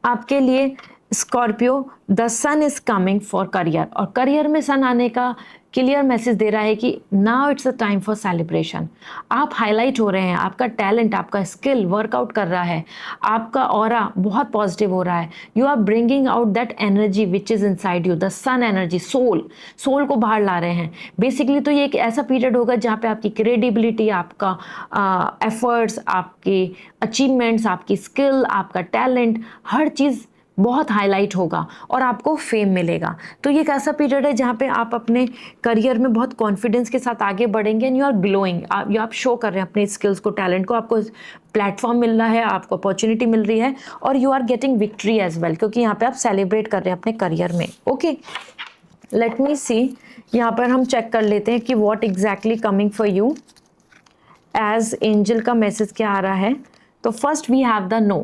आपके लिए Scorpio, the sun is coming for career, और करियर में सन आने का क्लियर मैसेज दे रहा है कि now it's a time for celebration. आप हाईलाइट हो रहे हैं, आपका टैलेंट, आपका स्किल वर्कआउट कर रहा है, आपका ऑरा बहुत पॉजिटिव हो रहा है। You are bringing out that energy which is inside you, the sun energy, soul को बाहर ला रहे हैं बेसिकली। तो ये एक ऐसा पीरियड होगा जहाँ पे आपकी क्रेडिबिलिटी, आपका एफर्ट्स, आपके अचीवमेंट्स, आपकी स्किल, आपका टैलेंट, हर चीज़ बहुत हाईलाइट होगा और आपको फेम मिलेगा। तो ये एक ऐसा पीरियड है जहाँ पे आप अपने करियर में बहुत कॉन्फिडेंस के साथ आगे बढ़ेंगे एंड यू आर ग्लोइंग, आप शो कर रहे हैं अपने स्किल्स को, टैलेंट को, आपको प्लेटफॉर्म मिल रहा है, आपको अपॉर्चुनिटी मिल रही है, और you are getting victory as well, क्योंकि यहाँ पे आप सेलिब्रेट कर रहे हैं अपने करियर में। ओके, लेट मी सी, यहाँ पर हम चेक कर लेते हैं कि what exactly coming for you as angel का मैसेज क्या आ रहा है। तो first we have the no.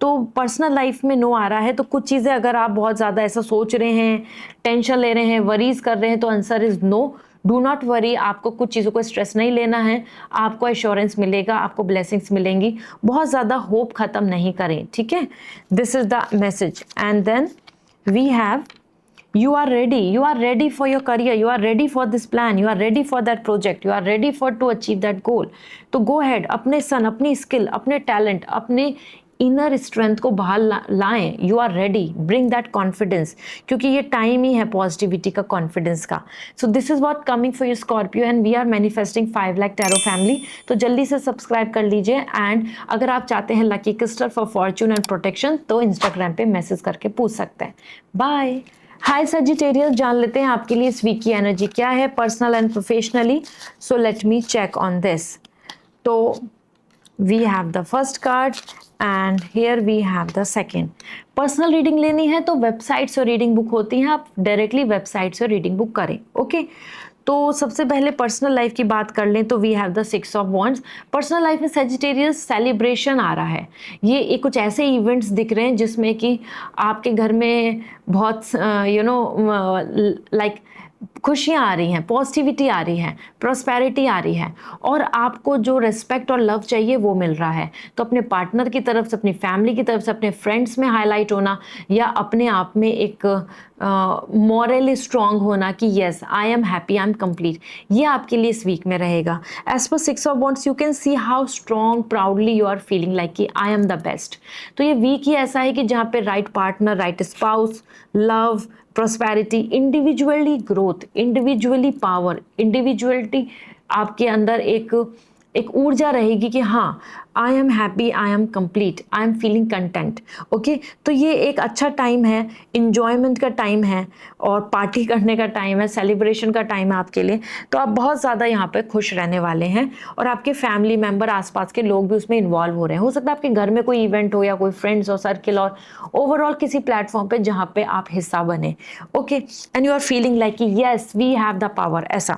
तो पर्सनल लाइफ में नो आ रहा है, तो कुछ चीज़ें अगर आप बहुत ज़्यादा ऐसा सोच रहे हैं, टेंशन ले रहे हैं, वरीज कर रहे हैं, तो answer is no. Do not worry, आपको कुछ चीज़ों को स्ट्रेस नहीं लेना है, आपको एश्योरेंस मिलेगा, आपको ब्लेसिंग्स मिलेंगी। बहुत ज़्यादा होप ख़त्म नहीं करें, ठीक है। This is the message. And then we have you are ready for your career, you are ready for this plan, you are ready for that project, you are ready for to achieve that goal. तो go ahead, अपने सन, अपनी skill, अपने talent, अपने inner strength को बाहर लाएं, you are ready, bring that confidence, क्योंकि ये टाइम ही है पॉजिटिविटी का, कॉन्फिडेंस का। So this is what coming for you Scorpio and we are manifesting 5 lakh tarot family. तो जल्दी से सब्सक्राइब कर लीजिए एंड अगर आप चाहते हैं lucky crystal for Fortune and protection तो इंस्टाग्राम पे मैसेज करके पूछ सकते हैं। बाय। हाय सजिटेरियस, जान लेते हैं आपके लिए इस वीक की एनर्जी क्या है personal and professionally. So let me check on this. तो we have the first card and here we have the second। Personal reading लेनी है तो वेबसाइट से रीडिंग बुक होती है, आप डायरेक्टली वेबसाइट से रीडिंग बुक करें। ओके तो सबसे पहले पर्सनल लाइफ की बात कर लें तो we have the 6 of wands. Personal life में सेजिटेरियस सेलिब्रेशन आ रहा है, ये कुछ ऐसे इवेंट्स दिख रहे हैं जिसमें कि आपके घर में बहुत लाइक खुशियाँ आ रही हैं, पॉजिटिविटी आ रही है, प्रॉस्पेरिटी आ रही है और आपको जो रिस्पेक्ट और लव चाहिए वो मिल रहा है। तो अपने पार्टनर की तरफ से, अपनी फैमिली की तरफ से, अपने फ्रेंड्स में हाईलाइट होना या अपने आप में एक मॉरली स्ट्रांग होना कि yes I am happy, I am complete, ये आपके लिए इस वीक में रहेगा। As per 6 of wands you can see how strong proudly you are feeling like कि आई एम द बेस्ट। तो ये वीक ही ऐसा है कि जहाँ पे right partner, right spouse, love, prosperity, individually growth, individually power, individuality आपके अंदर एक ऊर्जा रहेगी कि हाँ आई am happy, I am complete, I am feeling content. Okay तो ये एक अच्छा टाइम है, इंजॉयमेंट का टाइम है और पार्टी करने का टाइम है, सेलिब्रेशन का टाइम है आपके लिए। तो आप बहुत ज़्यादा यहाँ पे खुश रहने वाले हैं और आपके फैमिली मेम्बर, आसपास के लोग भी उसमें इन्वॉल्व हो रहे हैं। हो सकता है आपके घर में कोई इवेंट हो या कोई फ्रेंड्स और सर्किल और ओवरऑल किसी प्लेटफॉर्म पे जहाँ पे आप हिस्सा बने। Okay and you are feeling like कि yes we have the power, ऐसा।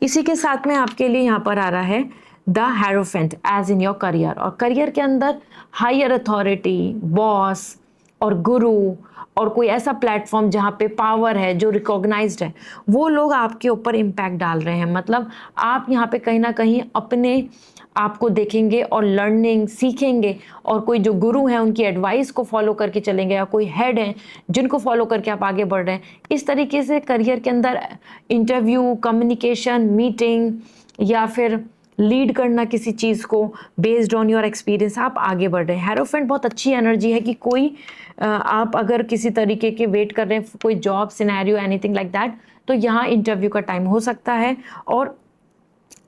इसी के साथ में आपके लिए यहाँ पर आ रहा है the hierophant as in your career, और करियर के अंदर हायर अथॉरिटी, बॉस और गुरु और कोई ऐसा प्लेटफॉर्म जहाँ पे पावर है, जो रिकॉग्नाइज्ड है, वो लोग आपके ऊपर इम्पैक्ट डाल रहे हैं। मतलब आप यहाँ पे कहीं ना कहीं अपने आपको देखेंगे और लर्निंग सीखेंगे और कोई जो गुरु हैं उनकी एडवाइस को फॉलो करके चलेंगे या कोई हेड हैं जिनको फॉलो करके आप आगे बढ़ रहे हैं। इस तरीके से करियर के अंदर इंटरव्यू, कम्युनिकेशन, मीटिंग या फिर लीड करना किसी चीज़ को बेस्ड ऑन योर एक्सपीरियंस आप आगे बढ़ रहे हैं। हेरोफेंट बहुत अच्छी एनर्जी है कि कोई आप अगर किसी तरीके के वेट कर रहे हैं, कोई job scenario, anything like that, तो यहाँ इंटरव्यू का टाइम हो सकता है और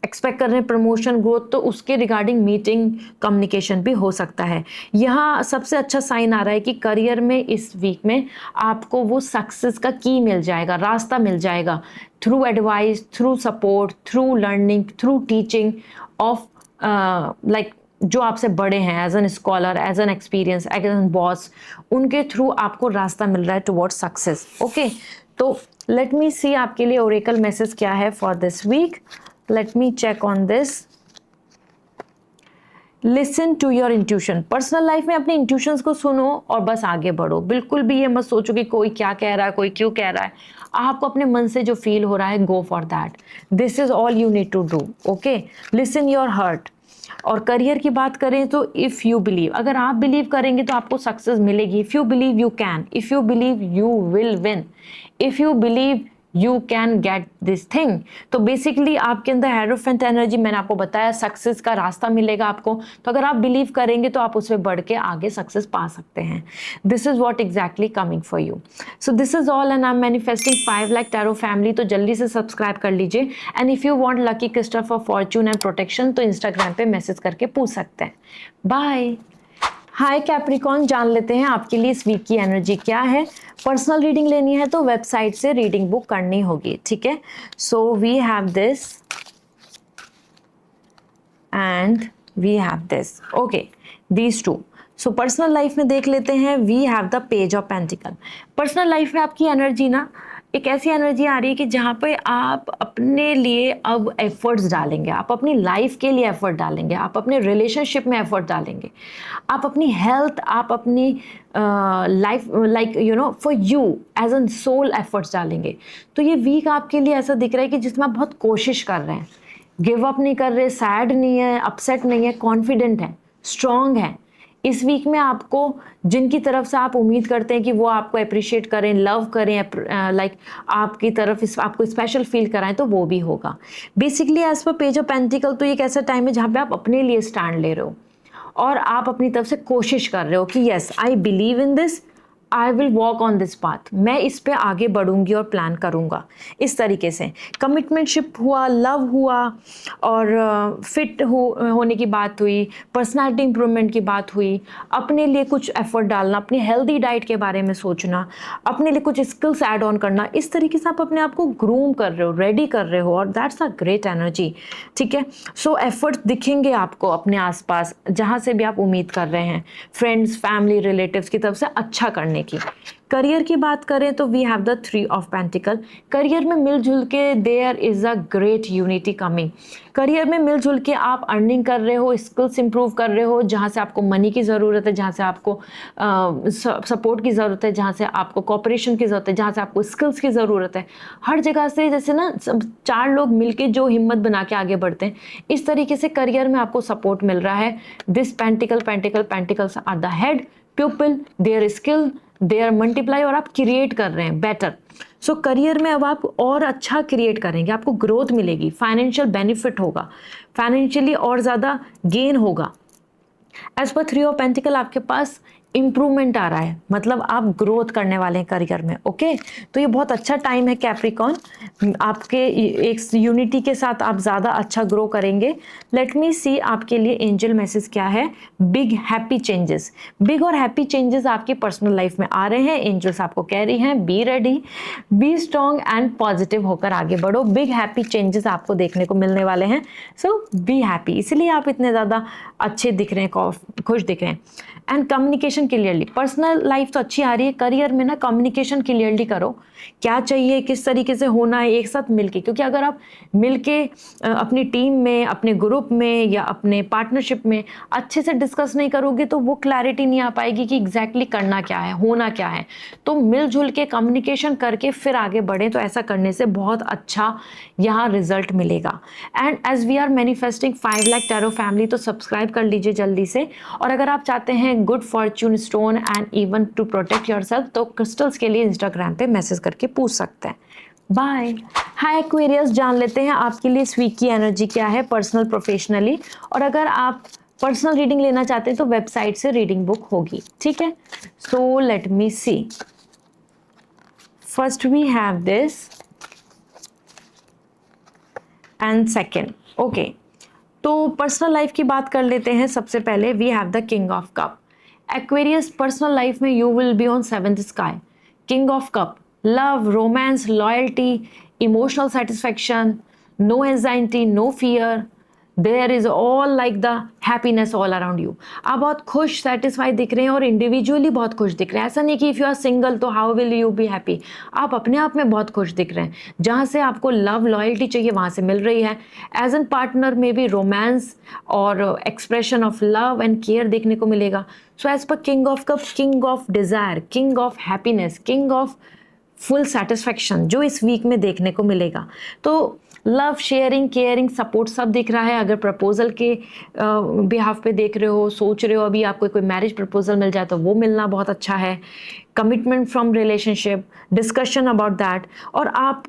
एक्सपेक्ट कर रहे हैं प्रमोशन, ग्रोथ, तो उसके रिगार्डिंग मीटिंग, कम्युनिकेशन भी हो सकता है। यहाँ सबसे अच्छा साइन आ रहा है कि करियर में इस वीक में आपको वो सक्सेस का की मिल जाएगा, रास्ता मिल जाएगा, through advice, through support, through learning, through teaching of like जो आपसे बड़े हैं, as an scholar, as an experience, as an boss, उनके थ्रू आपको रास्ता मिल रहा है टुवर्ड्स सक्सेस। ओके तो लेट मी सी आपके लिए ओरेकल मैसेज क्या है for this week. Let me check on this। Listen to your intuition। Personal life में अपनी इंट्यूशंस को सुनो और बस आगे बढ़ो। बिल्कुल भी ये मत सोचो कि कोई क्या कह रहा है, कोई क्यों कह रहा है। आपको अपने मन से जो फील हो रहा है, go for that. This is all you need to do. Okay listen your heart. और करियर की बात करें तो इफ़ यू बिलीव, अगर आप बिलीव करेंगे तो आपको सक्सेस मिलेगी। If you believe you can, if you believe you will win, if you believe you can get this thing. तो बेसिकली आपके अंदर हेरोफेंट एनर्जी, मैंने आपको बताया, सक्सेस का रास्ता मिलेगा आपको। तो अगर आप बिलीव करेंगे तो आप उसमें बढ़ के आगे सक्सेस पा सकते हैं। This is what exactly coming for you. So this is all and I am manifesting 5 lakh tarot family. तो जल्दी से सब्सक्राइब कर लीजिए and if you want lucky crystal for Fortune and protection तो इंस्टाग्राम पे मैसेज करके पूछ सकते हैं। बाय। हाय कैप्रिकॉर्न, जान लेते हैं आपके लिए इस वीक की एनर्जी क्या है। पर्सनल रीडिंग लेनी है तो वेबसाइट से रीडिंग बुक करनी होगी, ठीक है। So we have this and we have this. Okay these two. So personal life में देख लेते हैं, we have the page of pentacle. Personal life में आपकी एनर्जी ना एक ऐसी एनर्जी आ रही है कि जहाँ पे आप अपने लिए अब एफर्ट्स डालेंगे, आप अपनी लाइफ के लिए एफर्ट डालेंगे, आप अपने रिलेशनशिप में एफर्ट डालेंगे, आप अपनी हेल्थ, आप अपनी life like you know for you as an soul efforts डालेंगे। तो ये वीक आपके लिए ऐसा दिख रहा है कि जिसमें आप बहुत कोशिश कर रहे हैं, गिव अप नहीं कर रहे, सैड नहीं है, अपसेट नहीं है, कॉन्फिडेंट है, स्ट्रॉन्ग है। इस वीक में आपको जिनकी तरफ से आप उम्मीद करते हैं कि वो आपको अप्रिशिएट करें, लव करें, लाइक आपकी तरफ आपको स्पेशल फील कराएं, तो वो भी होगा। Basically as per page of pentacle तो ये एक ऐसा टाइम है जहाँ पे आप अपने लिए स्टैंड ले रहे हो और आप अपनी तरफ से कोशिश कर रहे हो कि yes I believe in this, I will walk on this path, मैं इस पे आगे बढ़ूंगी और प्लान करूंगा। इस तरीके से कमिटमेंटशिप हुआ, लव हुआ, और फिट होने की बात हुई, पर्सनालिटी इंप्रूवमेंट की बात हुई, अपने लिए कुछ एफर्ट डालना, अपनी हेल्दी डाइट के बारे में सोचना, अपने लिए कुछ स्किल्स ऐड ऑन करना। इस तरीके से आप अपने आप को ग्रूम कर रहे हो, रेडी कर रहे हो, और दैट्स अ ग्रेट एनर्जी। ठीक है, सो एफर्ट्स दिखेंगे आपको अपने आसपास जहाँ से भी आप उम्मीद कर रहे हैं, फ्रेंड्स, फैमिली, रिलेटिव्स की तरफ से अच्छा करने की। करियर की बात करें तो we have the 3 of pentacle. Career में मिलजुल के there is a great unity coming. Career में मिलजुल के आप अर्निंग कर रहे हो, स्किल्स इंप्रूव कर रहे हो, जहाँ से आपको मनी की ज़रूरत है, जहाँ से आपको सपोर्ट की ज़रूरत है, जहाँ से आपको कॉपरेशन की ज़रूरत है, जहाँ से आपको स्किल्स की ज़रूरत है। हर जगह से जैसे ना 4 लोग मिलके जो हिम्मत बना के आगे बढ़ते हैं, इस तरीके से करियर में आपको सपोर्ट मिल रहा है। This pentacles are the head pupil, their skill, their multiply, और आप क्रिएट कर रहे हैं बेटर। सो करियर में अब आप और अच्छा क्रिएट करेंगे, आपको ग्रोथ मिलेगी, फाइनेंशियल बेनिफिट होगा, फाइनेंशियली और ज़्यादा गेन होगा। एज पर 3 ऑफ पेंटिकल आपके पास इम्प्रूवमेंट आ रहा है, मतलब आप ग्रोथ करने वाले हैं करियर में। ओके, तो ये बहुत अच्छा टाइम है कैप्रिकॉन, आपके एक यूनिटी के साथ आप ज़्यादा अच्छा ग्रो करेंगे। लेट मी सी आपके लिए एंजल मैसेज क्या है। बिग हैप्पी चेंजेस, बिग और हैप्पी चेंजेस आपकी पर्सनल लाइफ में आ रहे हैं। एंजल्स आपको कह रही हैं be ready, be strong and positive होकर आगे बढ़ो। बिग हैप्पी चेंजेस आपको देखने को मिलने वाले हैं, सो बी हैप्पी, इसलिए आप इतने ज़्यादा अच्छे दिख रहे हैं, खुश दिख रहे हैं। And communication clearly, personal life तो अच्छी आ रही है, करियर में ना कम्युनिकेशन क्लियरली करो, क्या चाहिए, किस तरीके से होना है, एक साथ मिलके। क्योंकि अगर आप मिलके अपनी टीम में, अपने ग्रुप में या अपने पार्टनरशिप में अच्छे से डिस्कस नहीं करोगे तो वो क्लैरिटी नहीं आ पाएगी कि एग्जैक्टली करना क्या है, होना क्या है। तो मिलजुल के कम्युनिकेशन करके फिर आगे बढ़ें, तो ऐसा करने से बहुत अच्छा यहाँ रिजल्ट मिलेगा। And as we are manifesting 5 lakh tarot family, तो सब्सक्राइब कर लीजिए जल्दी से। और अगर आप चाहते हैं good fortune stone and even to protect yourself, तो क्रिस्टल्स के लिए इंस्टाग्राम पे मैसेज करके पूछ सकते हैं। बाय। हाय एक्वेरियस, जान लेते हैं आपके लिए इस वीक की एनर्जी क्या है, पर्सनल, प्रोफेशनली। और अगर आप पर्सनल रीडिंग लेना चाहते हैं तो वेबसाइट से रीडिंग बुक होगी। ठीक है, so let me see. First we have this and second. Okay, तो पर्सनल लाइफ की बात कर लेते हैं। सबसे पहले we have the king of cup. Aquarius personal life में you will be on 7th sky. King of cup, love, romance, loyalty, emotional satisfaction, no anxiety, no fear, there is all like the happiness all around you. आप बहुत खुश, satisfied दिख रहे हैं और individually बहुत खुश दिख रहे हैं। ऐसा नहीं कि इफ़ यू आर सिंगल तो how will you be happy, आप अपने आप में बहुत खुश दिख रहे हैं। जहाँ से आपको लव, लॉयल्टी चाहिए वहाँ से मिल रही है। एज एन पार्टनर में भी रोमांस और expression of love and care देखने को मिलेगा। So as per king of cup, king of desire, king of happiness, king of full satisfaction जो इस वीक में देखने को मिलेगा। तो लव, शेयरिंग, केयरिंग, सपोर्ट सब दिख रहा है। अगर प्रपोजल के बिहाफ पे देख रहे हो, सोच रहे हो अभी आपको कोई मैरिज प्रपोजल मिल जाए तो वो मिलना बहुत अच्छा है। Commitment from relationship, discussion about that. और आप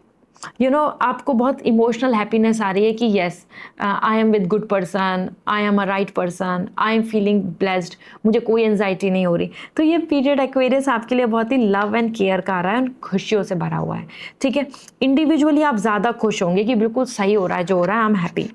आपको बहुत इमोशनल हैप्पीनेस आ रही है कि yes I am with good person, I am a right person, I am feeling blessed, मुझे कोई एंजाइटी नहीं हो रही। तो ये पीरियड एक्वेरियस आपके लिए बहुत ही लव एंड केयर का आ रहा है, खुशियों से भरा हुआ है। ठीक है, इंडिविजुअली आप ज़्यादा खुश होंगे कि बिल्कुल सही हो रहा है जो हो रहा है, I am happy.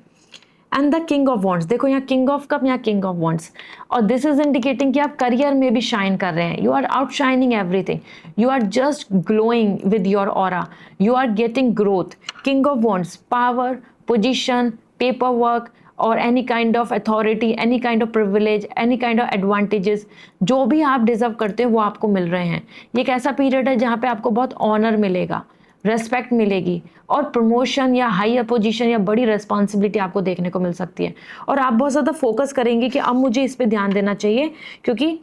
And the king of wands, देखो यहाँ किंग ऑफ कप, यहाँ किंग ऑफ वॉन्ट्स, और दिस इज इंडिकेटिंग कि आप करियर में भी शाइन कर रहे हैं। You are outshining everything, you are just glowing with your aura, you are getting growth. King of wands, power, position, paper work और any kind of authority, any kind of privilege, any kind of advantages, जो भी आप deserve करते हैं वो आपको मिल रहे हैं। ये एक ऐसा पीरियड है जहाँ पे आपको बहुत ऑनर मिलेगा, रेस्पेक्ट मिलेगी, और प्रमोशन या हायर पोजीशन या बड़ी रिस्पॉन्सिबिलिटी आपको देखने को मिल सकती है। और आप बहुत ज़्यादा फोकस करेंगे कि अब मुझे इस पे ध्यान देना चाहिए, क्योंकि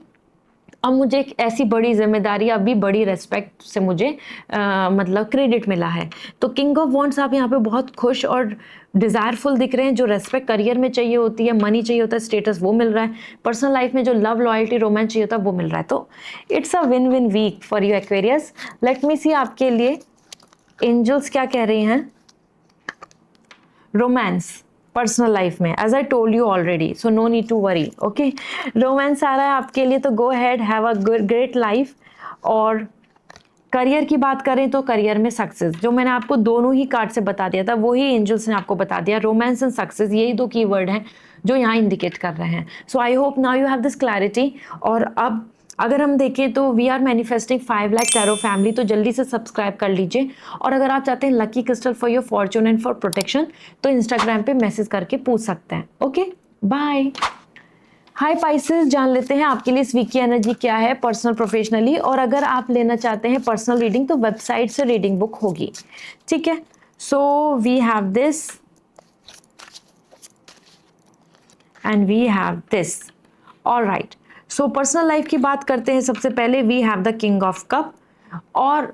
अब मुझे एक ऐसी बड़ी जिम्मेदारी, अभी बड़ी रेस्पेक्ट से मुझे मतलब क्रेडिट मिला है। तो किंग ऑफ वॉन्ट्स, आप यहाँ पे बहुत खुश और डिज़ायरफुल दिख रहे हैं। जो रेस्पेक्ट करियर में चाहिए होती है, मनी चाहिए होता है, स्टेटस, वो मिल रहा है। पर्सनल लाइफ में जो लव, लॉयल्टी, रोमांस चाहिए होता है वो मिल रहा है। तो it's a win win week for you Aquarius. Let me see आपके लिए एंजल्स क्या कह रही हैं। रोमांस, पर्सनल लाइफ में, as I told you already, so no need to worry. Okay, romance आ रहा है आपके लिए, तो go ahead, have a great life. और करियर की बात करें तो करियर में सक्सेस, जो मैंने आपको दोनों ही कार्ड से बता दिया था वही एंजल्स ने आपको बता दिया। रोमांस एंड सक्सेस, यही दो कीवर्ड हैं जो यहाँ इंडिकेट कर रहे हैं। So I hope now you have this clarity. और अब अगर हम देखें तो we are manifesting 5 lakh tarot family, तो जल्दी से सब्सक्राइब कर लीजिए। और अगर आप चाहते हैं lucky crystal for your Fortune and for protection, तो इंस्टाग्राम पे मैसेज करके पूछ सकते हैं। Okay, bye. हाय पाइसेस, जान लेते हैं आपके लिए इस वीक की एनर्जी क्या है पर्सनल प्रोफेशनली। और अगर आप लेना चाहते हैं पर्सनल रीडिंग तो वेबसाइट से रीडिंग बुक होगी, ठीक है। So we have this and we have this, alright. So personal life की बात करते हैं। सबसे पहले we have the king of cup, और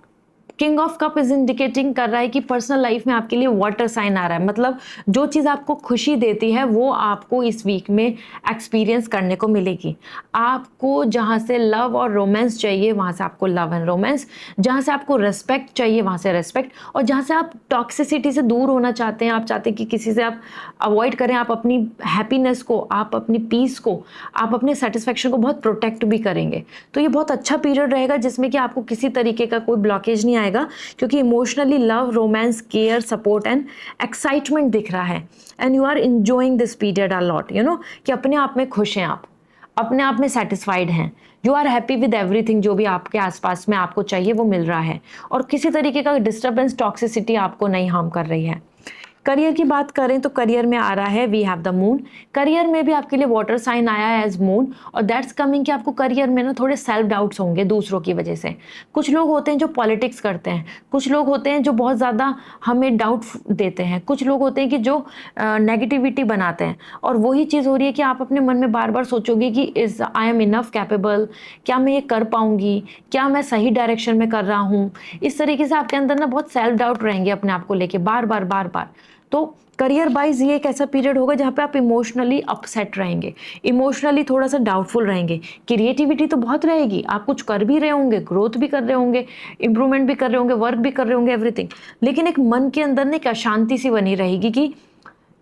king of cup is indicating कर रहा है कि पर्सनल लाइफ में आपके लिए वाटर साइन आ रहा है। मतलब जो चीज़ आपको खुशी देती है वो आपको इस वीक में एक्सपीरियंस करने को मिलेगी। आपको जहाँ से लव और रोमांस चाहिए वहाँ से आपको लव एंड रोमांस, जहाँ से आपको रेस्पेक्ट चाहिए वहाँ से रेस्पेक्ट, और जहाँ से आप टॉक्सिसिटी से दूर होना चाहते हैं, आप चाहते हैं कि किसी से आप अवॉइड करें, आप अपनी हैप्पीनेस को, आप अपनी पीस को, आप अपने सेटिस्फेक्शन को बहुत प्रोटेक्ट भी करेंगे। तो ये बहुत अच्छा पीरियड रहेगा जिसमें कि आपको किसी तरीके का कोई ब्लॉकेज नहीं आएगा, क्योंकि emotionally love, romance, care, support and excitement दिख रहा है। And you are enjoying this period a lot, you know, कि अपने आप में खुश हैं, आप अपने आप में सेटिस्फाइड हैं, you are happy with everything. जो भी आपके आसपास में आपको चाहिए वो मिल रहा है, और किसी तरीके का डिस्टर्बेंस, टॉक्सिसिटी आपको नहीं हार्म कर रही है। करियर की बात करें तो करियर में आ रहा है we have the moon. Career में भी आपके लिए वाटर साइन आया है एज मून, और दैट्स कमिंग कि आपको करियर में ना थोड़े सेल्फ डाउट्स होंगे दूसरों की वजह से। कुछ लोग होते हैं जो पॉलिटिक्स करते हैं, कुछ लोग होते हैं जो बहुत ज़्यादा हमें डाउट देते हैं, कुछ लोग होते हैं कि जो नेगेटिविटी बनाते हैं। और वही चीज़ हो रही है कि आप अपने मन में बार बार सोचोगे कि is I am enough capable, क्या मैं ये कर पाऊंगी, क्या मैं सही डायरेक्शन में कर रहा हूँ। इस तरीके से आपके अंदर ना बहुत सेल्फ डाउट रहेंगे अपने आप को लेके बार बार बार बार। तो करियर वाइज ये एक ऐसा पीरियड होगा जहाँ पे आप इमोशनली अपसेट रहेंगे, इमोशनली थोड़ा सा डाउटफुल रहेंगे। क्रिएटिविटी तो बहुत रहेगी, आप कुछ कर भी रहे होंगे, ग्रोथ भी कर रहे होंगे, इंप्रूवमेंट भी कर रहे होंगे, वर्क भी कर रहे होंगे, एवरीथिंग। लेकिन एक मन के अंदर ना एक अशांति सी बनी रहेगी कि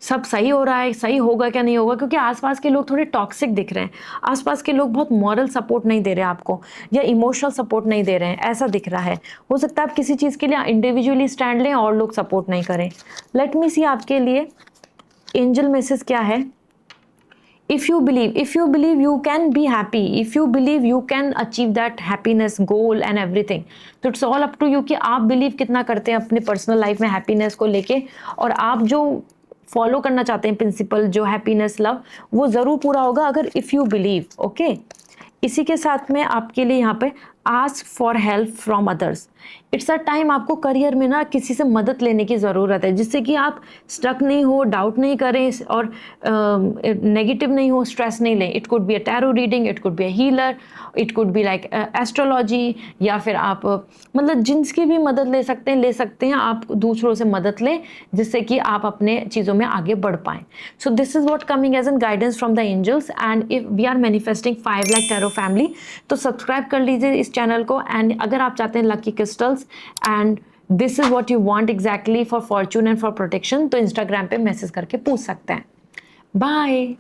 सब सही हो रहा है, सही होगा क्या नहीं होगा, क्योंकि आसपास के लोग थोड़े टॉक्सिक दिख रहे हैं, आसपास के लोग बहुत मॉरल सपोर्ट नहीं दे रहे हैं आपको, या इमोशनल सपोर्ट नहीं दे रहे हैं, ऐसा दिख रहा है। हो सकता है आप किसी चीज़ के लिए इंडिविजुअली स्टैंड लें और लोग सपोर्ट नहीं करें। लेट मी सी आपके लिए एंजल मैसेज क्या है। if you believe you can be happy, if you believe you can achieve that happiness goal and everything, तो it's all up to you कि आप बिलीव कितना करते हैं अपने पर्सनल लाइफ में हैप्पीनेस को लेके, और आप जो फॉलो करना चाहते हैं प्रिंसिपल, जो हैप्पीनेस, लव, वो ज़रूर पूरा होगा अगर इफ़ यू बिलीव। ओके, इसी के साथ में आपके लिए यहाँ पे ask for help from others. It's a time आपको करियर में ना किसी से मदद लेने की ज़रूरत है, जिससे कि आप स्टक नहीं हो, डाउट नहीं करें और नेगेटिव नहीं हो, स्ट्रेस नहीं लें। It could be a tarot reading, it could be a healer, it could be like astrology, या फिर आप मतलब जिनकी भी मदद ले सकते हैं आप दूसरों से मदद लें, जिससे कि आप अपने चीज़ों में आगे बढ़ पाएँ। So this is what coming as an guidance from the angels. And if we are manifesting 5 lakh tarot family, तो सब्सक्राइब कर लीजिए इस चैनल को। एंड अगर आप चाहते हैं lucky crystals and this is what you want exactly for fortune and for protection, तो इंस्टाग्राम पे मैसेज करके पूछ सकते हैं। बाय।